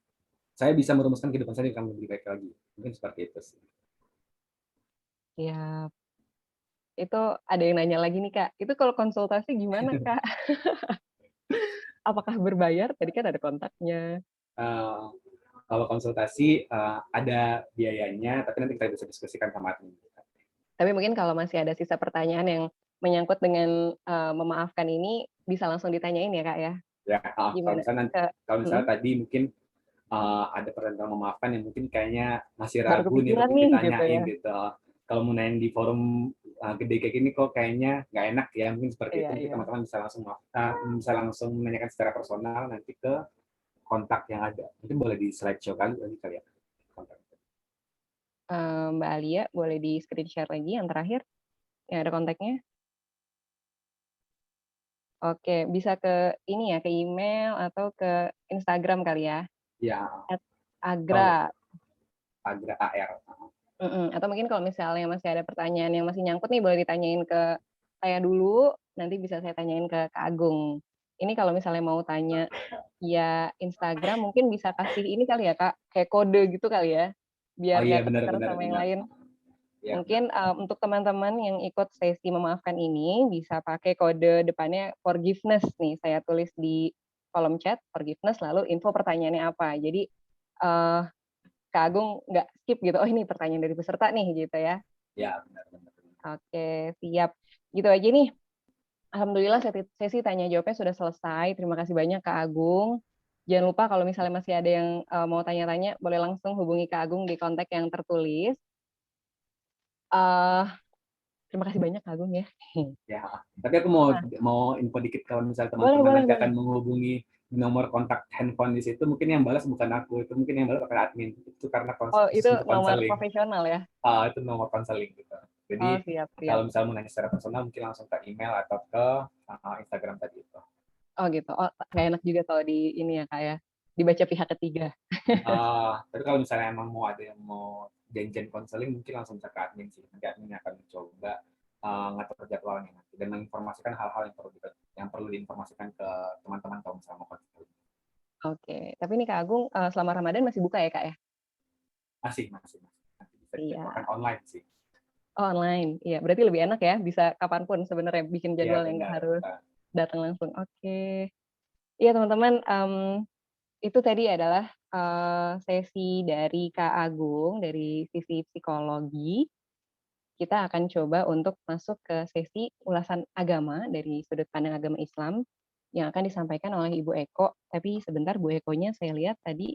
saya bisa merumuskan kehidupan saya yang lebih baik lagi. Mungkin seperti itu sih. siap. Itu ada yang nanya lagi nih, Kak, itu kalau konsultasi gimana, Kak? Apakah berbayar? Tadi kan ada kontaknya. Uh, kalau konsultasi ada biayanya, tapi nanti kita bisa diskusikan sama admin. Tapi mungkin kalau masih ada sisa pertanyaan yang menyangkut dengan, memaafkan ini, bisa langsung ditanyain ya, Kak, ya? Ya, Gimana? kalau Mhm, misalnya tadi mungkin ada pertanyaan memaafkan yang mungkin kayaknya masih baru ragu nih kepikiran untuk nih, gitu ditanyain ya? gitu. Kalau mau nanya di forum gede kayak gini kok kayaknya nggak enak ya, mungkin seperti itu. Iya Mungkin iya. teman-teman bisa langsung menanyakan secara personal nanti ke kontak yang ada. Mungkin boleh di slideshow kali ya kontak. Mbak Alia, boleh di-screen share lagi yang terakhir, yang ada kontaknya? Oke, bisa ke ini ya, ke email atau ke Instagram kali ya? Ya, kalau @agra, Agra AR. atau mungkin kalau misalnya masih ada pertanyaan yang masih nyangkut nih, boleh ditanyain ke saya dulu, nanti bisa saya tanyain ke Kak Agung. Ini kalau misalnya mau tanya via Instagram, mungkin bisa kasih ini kali ya, Kak, kayak kode gitu kali ya? Oh Biar iya, nggak benar ketukar benar sama yang benar. lain. Iya benar. Mungkin, untuk teman-teman yang ikut sesi memaafkan ini, bisa pakai kode depannya forgiveness nih, saya tulis di kolom chat, forgiveness, lalu info pertanyaannya apa. Jadi, eee, Kak Agung nggak skip gitu, "Oh ini pertanyaan dari peserta nih," gitu ya. Ya, benar benar. Oke, siap. Gitu aja nih, alhamdulillah sesi tanya jawabnya sudah selesai. Terima kasih banyak Kak Agung. Jangan lupa kalau misalnya masih ada yang, mau tanya-tanya, boleh langsung hubungi Kak Agung di kontak yang tertulis. Eee, terima kasih banyak Kak Agung ya. Ya, tapi aku mau Nah, mau info dikit, kalau misalnya boleh teman-teman boleh nanti boleh. akan menghubungi nomor kontak handphone di situ, mungkin yang balas bukan aku, itu mungkin yang balas akan admin. Itu karena Oh, itu khusus untuk nomor konseling. profesional ya? Itu nomor konseling gitu. Jadi Oh, siap siap. kalau misalnya mau nanya secara personal, mungkin langsung ke email atau ke Instagram tadi itu. Oh, gitu. Oh, nggak enak juga kalau di ini ya, Kak, ya? dibaca pihak ketiga. Tapi kalau misalnya emang mau ada yang mau janjian konseling, mungkin langsung bisa ke admin sih. Nanti admin akan mencoba ngatur jadwalnya nanti dan menginformasikan hal-hal yang perlu diinformasikan ke teman-teman kalau misalnya mau konseling. Oke, tapi ini Kak Agung selama Ramadan masih buka ya Kak ya? Masih. Nanti bisa dijadwalkan Iya. online sih. Oh, online. Iya, berarti lebih enak ya, bisa kapanpun sebenarnya bikin Iya jadwal yang nggak benar. harus datang langsung. Oke. Iya teman-teman, itu tadi adalah sesi dari Kak Agung dari sisi psikologi. Kita akan coba untuk masuk ke sesi ulasan agama dari sudut pandang agama Islam yang akan disampaikan oleh Ibu Eko. Tapi sebentar Bu Ekonya saya lihat tadi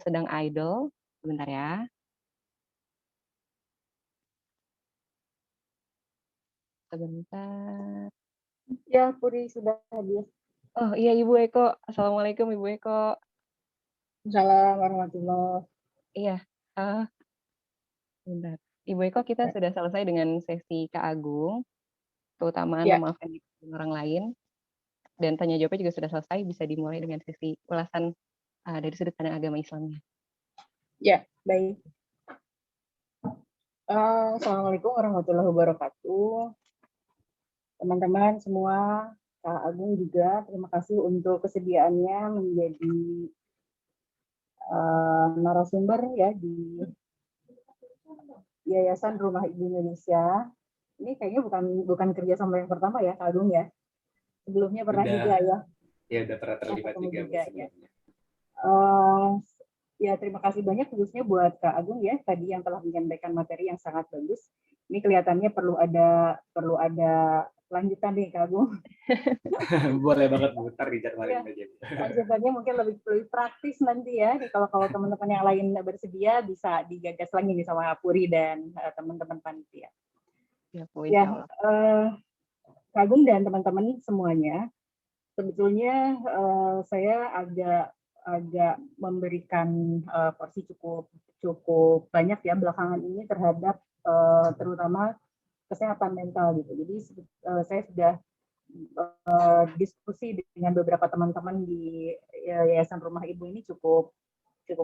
sedang idle. Sebentar ya. Sebentar. Ya, Puri sudah hadir. Oh iya Ibu Eko. Assalamualaikum Ibu Eko. Assalamualaikum warahmatullahi. Iya. eh, Sebentar. Ibu Eko, kita sudah selesai dengan sesi Kak Agung, keutamaan Ya, memaafkan diri dan orang lain, dan tanya jawabnya juga sudah selesai, bisa dimulai dengan sesi ulasan dari sudut pandang agama Islamnya. ya, baik. Assalamualaikum warahmatullahi wabarakatuh. Teman-teman semua, Kak Agung juga, terima kasih untuk kesediaannya menjadi narasumber ya di Yayasan Rumah Ibu Indonesia. Ini kayaknya bukan kerjasama yang pertama ya, Kak Agung ya. Sebelumnya pernah juga ya. Ya udah pernah terlibat juga Ya. Ya, terima kasih banyak khususnya buat Kak Agung ya tadi yang telah menyampaikan materi yang sangat bagus. Ini kelihatannya perlu ada lanjutan nih Kak Agung. Boleh banget Bu, ntar dijadwalin aja. Lanjutannya mungkin lebih praktis nanti ya. Kalau teman-teman yang lain bersedia bisa digagas lagi nih sama Puri dan teman-teman panitia. Ya, Kak Agung dan teman-teman semuanya, sebetulnya saya agak memberikan porsi cukup banyak ya belakangan ini terhadap terutama kesehatan mental gitu. Jadi saya sudah diskusi dengan beberapa teman-teman di Yayasan Rumah Ibu ini cukup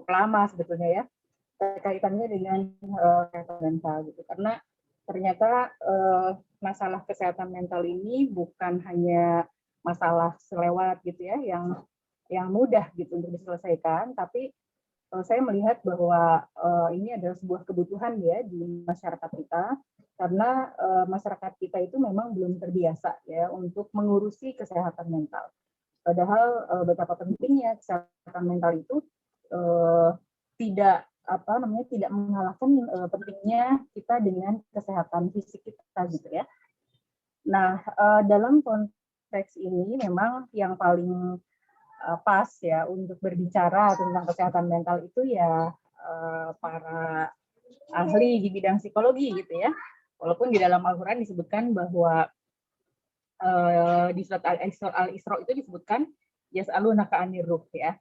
lama sebetulnya ya kaitannya dengan kesehatan mental gitu. Karena ternyata masalah kesehatan mental ini bukan hanya masalah selewat gitu ya yang mudah gitu untuk diselesaikan, tapi saya melihat bahwa ini adalah sebuah kebutuhan ya di masyarakat kita karena masyarakat kita itu memang belum terbiasa ya untuk mengurusi kesehatan mental. Padahal betapa pentingnya kesehatan mental itu tidak tidak mengalahkan pentingnya kita dengan kesehatan fisik kita gitu ya. Nah, dalam konteks ini memang yang paling pas ya untuk berbicara tentang kesehatan mental itu ya para ahli di bidang psikologi gitu ya. Walaupun di dalam Al-Quran disebutkan bahwa di surat Al-Isra itu disebutkan yas'alunaka 'anir ruh ya.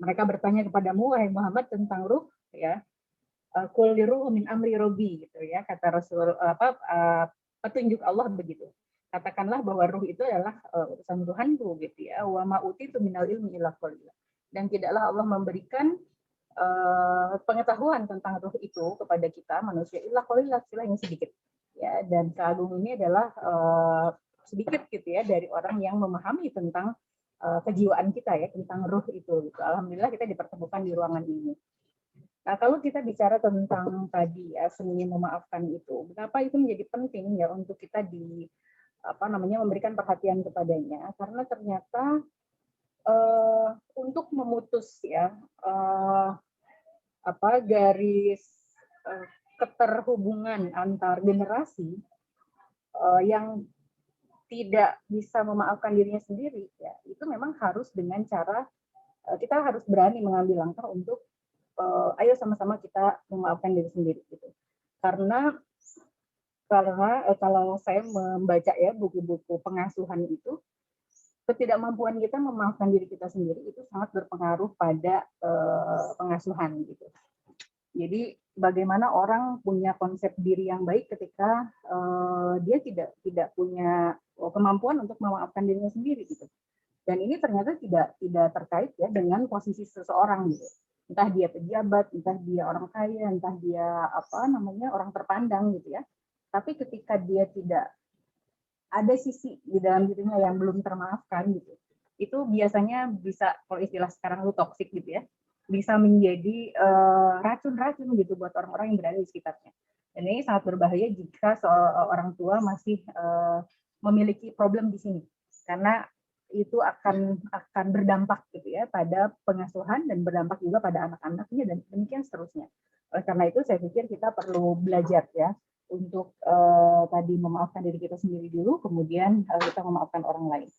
Mereka bertanya kepadamu wahai Muhammad tentang ruh ya. Qul liruhu min amri robbi gitu ya kata Rasul petunjuk Allah begitu. Katakanlah bahwa ruh itu adalah urusan Tuhanku gitu ya. Wa ma utitu minal ilmi illa qalila. Dan tidaklah Allah memberikan pengetahuan tentang ruh itu kepada kita manusia illa qalila, yang sedikit. Ya, dan Kak Agung ini adalah sedikit gitu ya dari orang yang memahami tentang kejiwaan kita ya, tentang ruh itu. Gitu. Alhamdulillah kita dipertemukan di ruangan ini. Nah, kalau kita bicara tentang tadi ya seni memaafkan itu, kenapa itu menjadi penting ya untuk kita memberikan perhatian kepadanya? Karena ternyata untuk memutus ya garis keterhubungan antar generasi yang tidak bisa memaafkan dirinya sendiri, ya itu memang harus dengan cara kita harus berani mengambil langkah untuk ayo sama-sama kita memaafkan diri sendiri gitu. Karena kalau saya membaca ya buku-buku pengasuhan itu, ketidakmampuan kita memaafkan diri kita sendiri itu sangat berpengaruh pada pengasuhan gitu. Jadi bagaimana orang punya konsep diri yang baik ketika dia tidak punya kemampuan untuk memaafkan dirinya sendiri gitu. Dan ini ternyata tidak terkait ya dengan posisi seseorang gitu. Entah dia pejabat, entah dia orang kaya, entah dia orang terpandang gitu ya. Tapi ketika dia tidak ada sisi di dalam dirinya yang belum termaafkan gitu, itu biasanya bisa, kalau istilah sekarang itu toksik gitu ya, bisa menjadi racun-racun gitu buat orang-orang yang berada di sekitarnya. Dan ini sangat berbahaya jika seorang tua masih memiliki problem di sini, karena itu akan berdampak gitu ya pada pengasuhan dan berdampak juga pada anak-anaknya dan demikian seterusnya. Oleh karena itu saya pikir kita perlu belajar ya untuk tadi memaafkan diri kita sendiri dulu, kemudian kita memaafkan orang lain.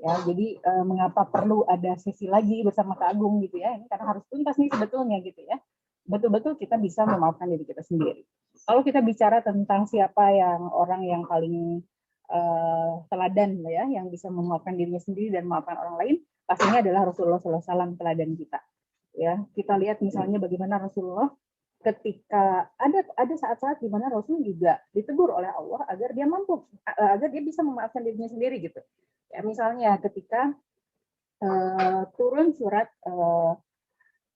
Ya, jadi mengapa perlu ada sesi lagi bersama Kak Agung gitu ya? Ini karena harus tuntas nih sebetulnya gitu ya. Betul-betul kita bisa memaafkan diri kita sendiri. Kalau kita bicara tentang siapa orang yang paling teladan ya, yang bisa memaafkan dirinya sendiri dan memaafkan orang lain, pastinya adalah Rasulullah SAW, teladan kita. Ya, kita lihat misalnya bagaimana Rasulullah ketika ada saat-saat di mana Rasul juga ditegur oleh Allah agar dia mampu, agar dia bisa memaafkan dirinya sendiri gitu. Ya, misalnya ketika turun surat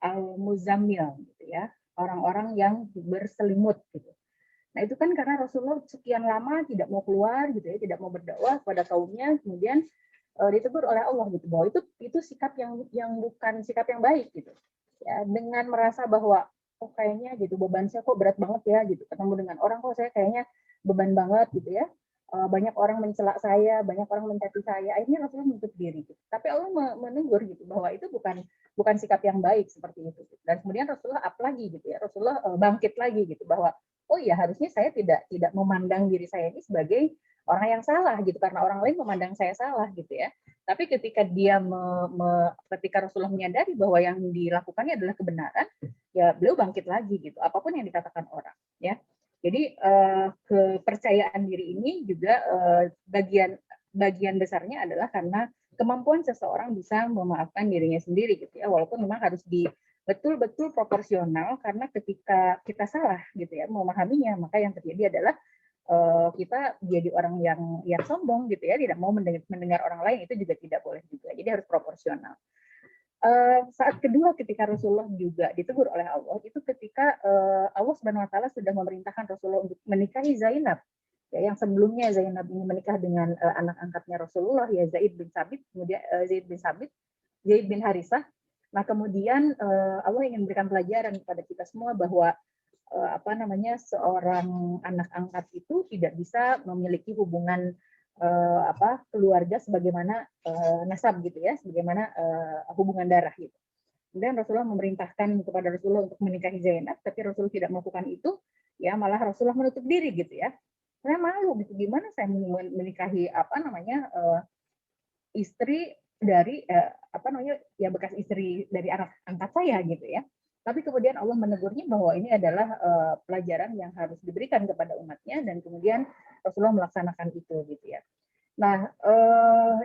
Al-Muzammil gitu ya, orang-orang yang berselimut gitu. Nah, itu kan karena Rasulullah sekian lama tidak mau keluar gitu ya, tidak mau berdakwah pada kaumnya, kemudian ditegur oleh Allah gitu, bahwa itu sikap yang bukan sikap yang baik gitu. Ya, dengan merasa bahwa oh kayaknya gitu beban saya kok berat banget ya gitu, ketemu dengan orang kok saya kayaknya beban banget gitu ya. Banyak orang mencela saya, banyak orang mencaci saya, akhirnya Rasulullah menutup diri gitu. Tapi Allah menegur gitu bahwa itu bukan sikap yang baik seperti itu. Dan kemudian Rasulullah up lagi gitu ya, Rasulullah bangkit lagi gitu bahwa oh iya harusnya saya tidak memandang diri saya ini sebagai orang yang salah gitu karena orang lain memandang saya salah gitu ya. Tapi ketika ketika Rasulullah menyadari bahwa yang dilakukannya adalah kebenaran, ya beliau bangkit lagi gitu. Apapun yang dikatakan orang, ya. Jadi kepercayaan diri ini juga bagian besarnya adalah karena kemampuan seseorang bisa memaafkan dirinya sendiri gitu ya. Walaupun memang harus betul-betul proporsional, karena ketika kita salah gitu ya memahaminya, maka yang terjadi adalah kita jadi orang yang sombong gitu ya, tidak mau mendengar orang lain, itu juga tidak boleh juga. Jadi harus proporsional. Saat kedua ketika Rasulullah juga ditegur oleh Allah, itu ketika Allah Subhanahu Wa Taala sudah memerintahkan Rasulullah untuk menikahi Zainab. Ya, yang sebelumnya Zainab ini menikah dengan anak angkatnya Rasulullah, ya Zaid bin Sabit, kemudian Zaid bin Harisah. Nah kemudian Allah ingin memberikan pelajaran kepada kita semua bahwa seorang anak angkat itu tidak bisa memiliki hubungan keluarga sebagaimana nasab gitu ya, sebagaimana hubungan darah gitu. Kemudian Rasulullah memerintahkan kepada Rasulullah untuk menikahi Zainab, tapi Rasulullah tidak melakukan itu, ya malah Rasulullah menutup diri gitu ya. Saya malu gitu, gimana saya menikahi istri dari bekas istri dari anak angkat saya gitu ya. Tapi kemudian Allah menegurnya bahwa ini adalah pelajaran yang harus diberikan kepada umatnya, dan kemudian Rasulullah melaksanakan itu gitu ya. Nah,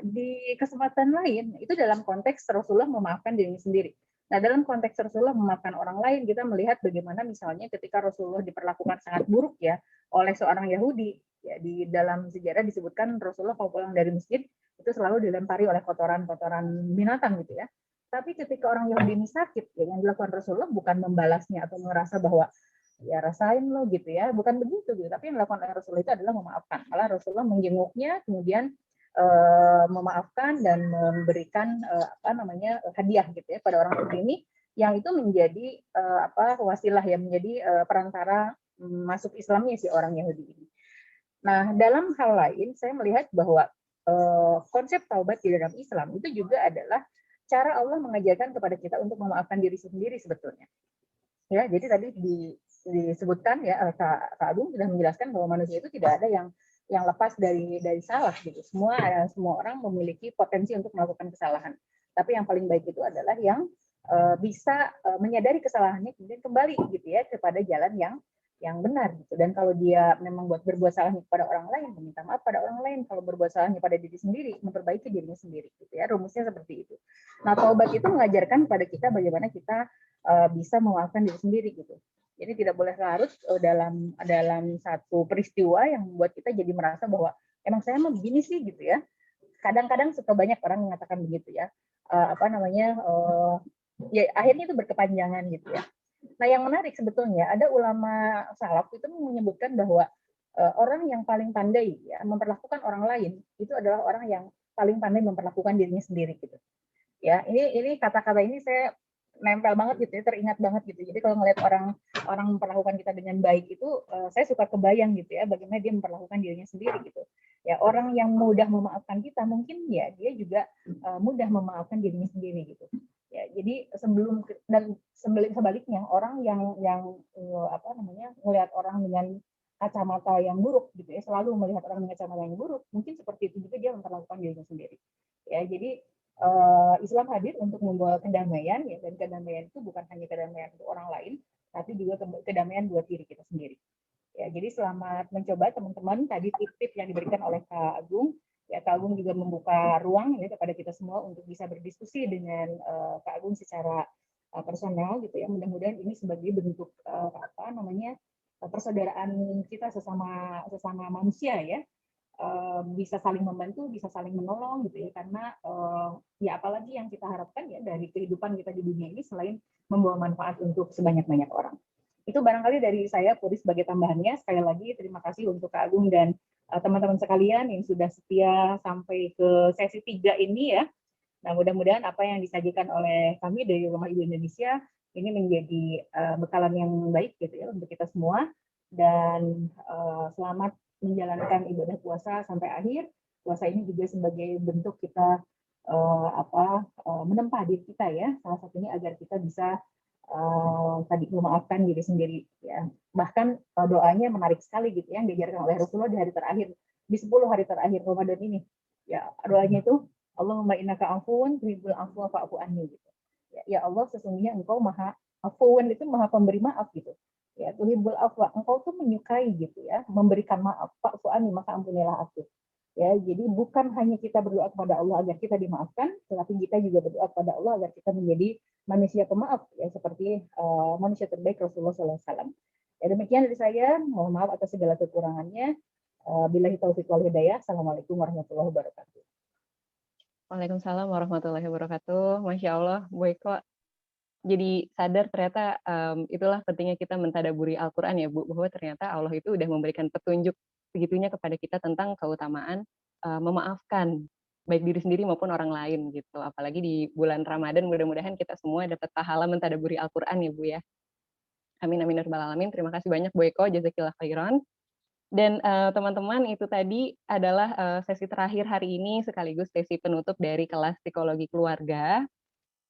di kesempatan lain itu dalam konteks Rasulullah memaafkan dirinya sendiri. Nah, dalam konteks Rasulullah memaafkan orang lain, kita melihat bagaimana misalnya ketika Rasulullah diperlakukan sangat buruk ya oleh seorang Yahudi. Ya, di dalam sejarah disebutkan Rasulullah kalau pulang dari masjid itu selalu dilempari oleh kotoran-kotoran binatang gitu ya. Tapi ketika orang Yahudi ini sakit, ya, yang dilakukan Rasulullah bukan membalasnya atau merasa bahwa ya rasain lo gitu ya, bukan begitu gitu. Tapi yang dilakukan oleh Rasulullah itu adalah memaafkan. Malah Rasulullah menjenguknya, kemudian memaafkan dan memberikan hadiah gitu ya pada orang Yahudi ini, yang itu menjadi wasilah ya, menjadi perantara masuk Islamnya si orang Yahudi ini. Nah, dalam hal lain saya melihat bahwa konsep taubat di dalam Islam itu juga adalah cara Allah mengajarkan kepada kita untuk memaafkan diri sendiri sebetulnya. Ya, jadi tadi disebutkan ya Kak Agung sudah menjelaskan bahwa manusia itu tidak ada yang lepas dari salah gitu. Semua orang memiliki potensi untuk melakukan kesalahan. Tapi yang paling baik itu adalah yang bisa menyadari kesalahannya kemudian kembali gitu ya kepada jalan yang benar gitu. Dan kalau dia memang berbuat salahnya kepada orang lain, meminta maaf pada orang lain. Kalau berbuat salahnya pada diri sendiri, memperbaiki dirinya sendiri gitu ya. Rumusnya seperti itu. Nah, taubat itu mengajarkan kepada kita bagaimana kita bisa memaafkan diri sendiri gitu. Jadi tidak boleh larut dalam satu peristiwa yang membuat kita jadi merasa bahwa emang saya mau begini sih gitu ya. kadang-kadang suka banyak orang mengatakan begitu ya, ya akhirnya itu berkepanjangan gitu ya. Nah, yang menarik sebetulnya ada ulama salaf itu menyebutkan bahwa orang yang paling pandai ya memperlakukan orang lain itu adalah orang yang paling pandai memperlakukan dirinya sendiri gitu. Ya, ini kata-kata ini saya nempel banget gitu ya, teringat banget gitu. Jadi kalau ngelihat orang memperlakukan kita dengan baik itu saya suka kebayang gitu ya bagaimana dia memperlakukan dirinya sendiri gitu. Ya, orang yang mudah memaafkan kita mungkin ya dia juga mudah memaafkan dirinya sendiri gitu. Ya, jadi sebaliknya orang yang melihat orang dengan kacamata yang buruk gitu ya, selalu melihat orang dengan kacamata yang buruk, mungkin seperti itu juga dia memperlakukan dirinya sendiri. Ya, jadi Islam hadir untuk membawa kedamaian ya, dan kedamaian itu bukan hanya kedamaian untuk orang lain, tapi juga kedamaian buat diri kita sendiri. Ya, jadi selamat mencoba teman-teman tadi tip-tip yang diberikan oleh Kak Agung. Ya, Kak Agung juga membuka ruang ya kepada kita semua untuk bisa berdiskusi dengan Kak Agung secara personal gitu ya. Mudah-mudahan ini sebagai bentuk persaudaraan kita sesama manusia ya. Bisa saling membantu, bisa saling menolong gitu ya, karena ya apalagi yang kita harapkan ya dari kehidupan kita di dunia ini selain membawa manfaat untuk sebanyak-banyak orang. Itu barangkali dari saya, Puri, sebagai tambahannya. Sekali lagi terima kasih untuk Kak Agung dan teman-teman sekalian yang sudah setia sampai ke sesi 3 ini ya. Nah, mudah-mudahan apa yang disajikan oleh kami dari Rumah Ibu Indonesia ini menjadi bekalan yang baik gitu ya untuk kita semua, dan selamat menjalankan ibadah puasa sampai akhir. Puasa ini juga sebagai bentuk kita menempa diri kita ya, salah satunya agar kita bisa tadi memaafkan diri sendiri ya. Bahkan doanya menarik sekali gitu ya, yang diajarkan oleh Rasulullah di hari terakhir, di 10 hari terakhir Ramadan ini. Ya, doanya itu Allahumma innaka afuwun tuhibbul afwa fa'fu anni gitu. Ya Allah, sesungguhnya Engkau Maha Afuwun, itu Maha pemberi maaf gitu. Ya, tuhibbul afwa, Engkau tuh menyukai gitu ya, memberikan maaf. Fa'fu anni, maka ampunilah aku. Ya, jadi bukan hanya kita berdoa kepada Allah agar kita dimaafkan, tetapi kita juga berdoa kepada Allah agar kita menjadi manusia pemaaf ya, seperti manusia terbaik Rasulullah SAW. Ya, demikian dari saya. Mohon maaf atas segala kekurangannya. Billahi taufiq wal hidayah. Assalamualaikum warahmatullahi wabarakatuh. Waalaikumsalam warahmatullahi wabarakatuh. Masya Allah, Bu Eko jadi sadar ternyata itulah pentingnya kita mentadaburi Al-Quran ya Bu, bahwa ternyata Allah itu udah memberikan petunjuk segitunya kepada kita tentang keutamaan memaafkan baik diri sendiri maupun orang lain gitu. Apalagi di bulan Ramadan, mudah-mudahan kita semua dapat pahala mentadaburi Al-Quran ya Bu ya. Amin amin ya rabbal alamin. Terima kasih banyak Bu Eko, jazakillah khairan. Dan teman-teman, itu tadi adalah sesi terakhir hari ini sekaligus sesi penutup dari kelas psikologi keluarga.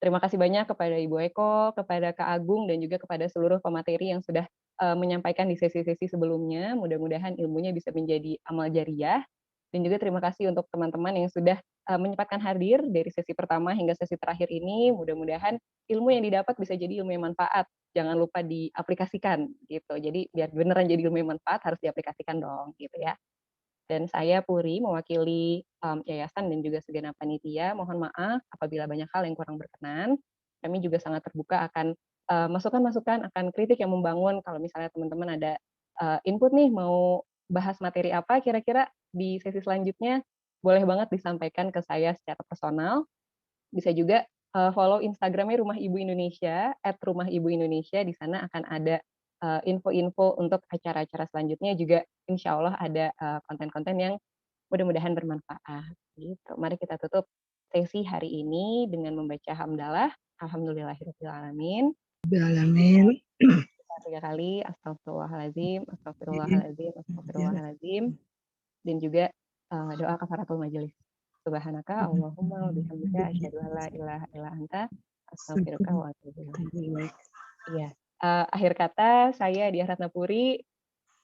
Terima kasih banyak kepada Ibu Eko, kepada Kak Agung, dan juga kepada seluruh pemateri yang sudah menyampaikan di sesi-sesi sebelumnya. Mudah-mudahan ilmunya bisa menjadi amal jariah. Dan juga terima kasih untuk teman-teman yang sudah menyempatkan hadir dari sesi pertama hingga sesi terakhir ini. Mudah-mudahan ilmu yang didapat bisa jadi ilmu yang manfaat. Jangan lupa diaplikasikan gitu. Jadi biar beneran jadi ilmu yang manfaat harus diaplikasikan dong gitu ya. Dan saya Puri mewakili yayasan dan juga segenap panitia. Mohon maaf apabila banyak hal yang kurang berkenan. Kami juga sangat terbuka akan masukan-masukan, akan kritik yang membangun. Kalau misalnya teman-teman ada input nih, mau bahas materi apa kira-kira di sesi selanjutnya, boleh banget disampaikan ke saya secara personal. Bisa juga follow Instagramnya Rumah Ibu Indonesia, @rumahIbuIndonesia. Di sana akan ada info-info untuk acara-acara selanjutnya, juga insya Allah ada konten-konten yang mudah-mudahan bermanfaat. Gitu. Mari kita tutup sesi hari ini dengan membaca hamdalah. Alhamdulillahirrahmanirrahim. Alamin. 3 kali, astagfirullahaladzim, astagfirullahaladzim, astagfirullahaladzim. Dan juga doa kafaratul majelis. Subhanaka Allahumma wa bihamdika asyhadu an la ilaha illa anta astaghfiruka wa atubu ilaik. Iya. Akhir kata saya Diah Ratnapuri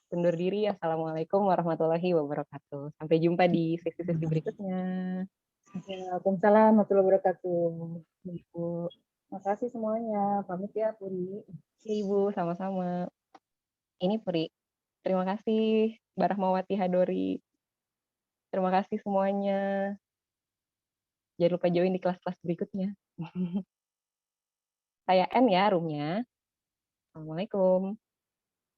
undur diri. Assalamualaikum warahmatullahi wabarakatuh. Sampai jumpa di sesi-sesi berikutnya. Waalaikumsalam warahmatullahi wabarakatuh. Ibu. Makasih semuanya. Pamit ya, Puri. Ibu, sama-sama. Ini Puri. Terima kasih Barahmawati Hadori. Terima kasih semuanya. Jangan lupa join di kelas-kelas berikutnya. Saya N ya roomnya. Assalamualaikum.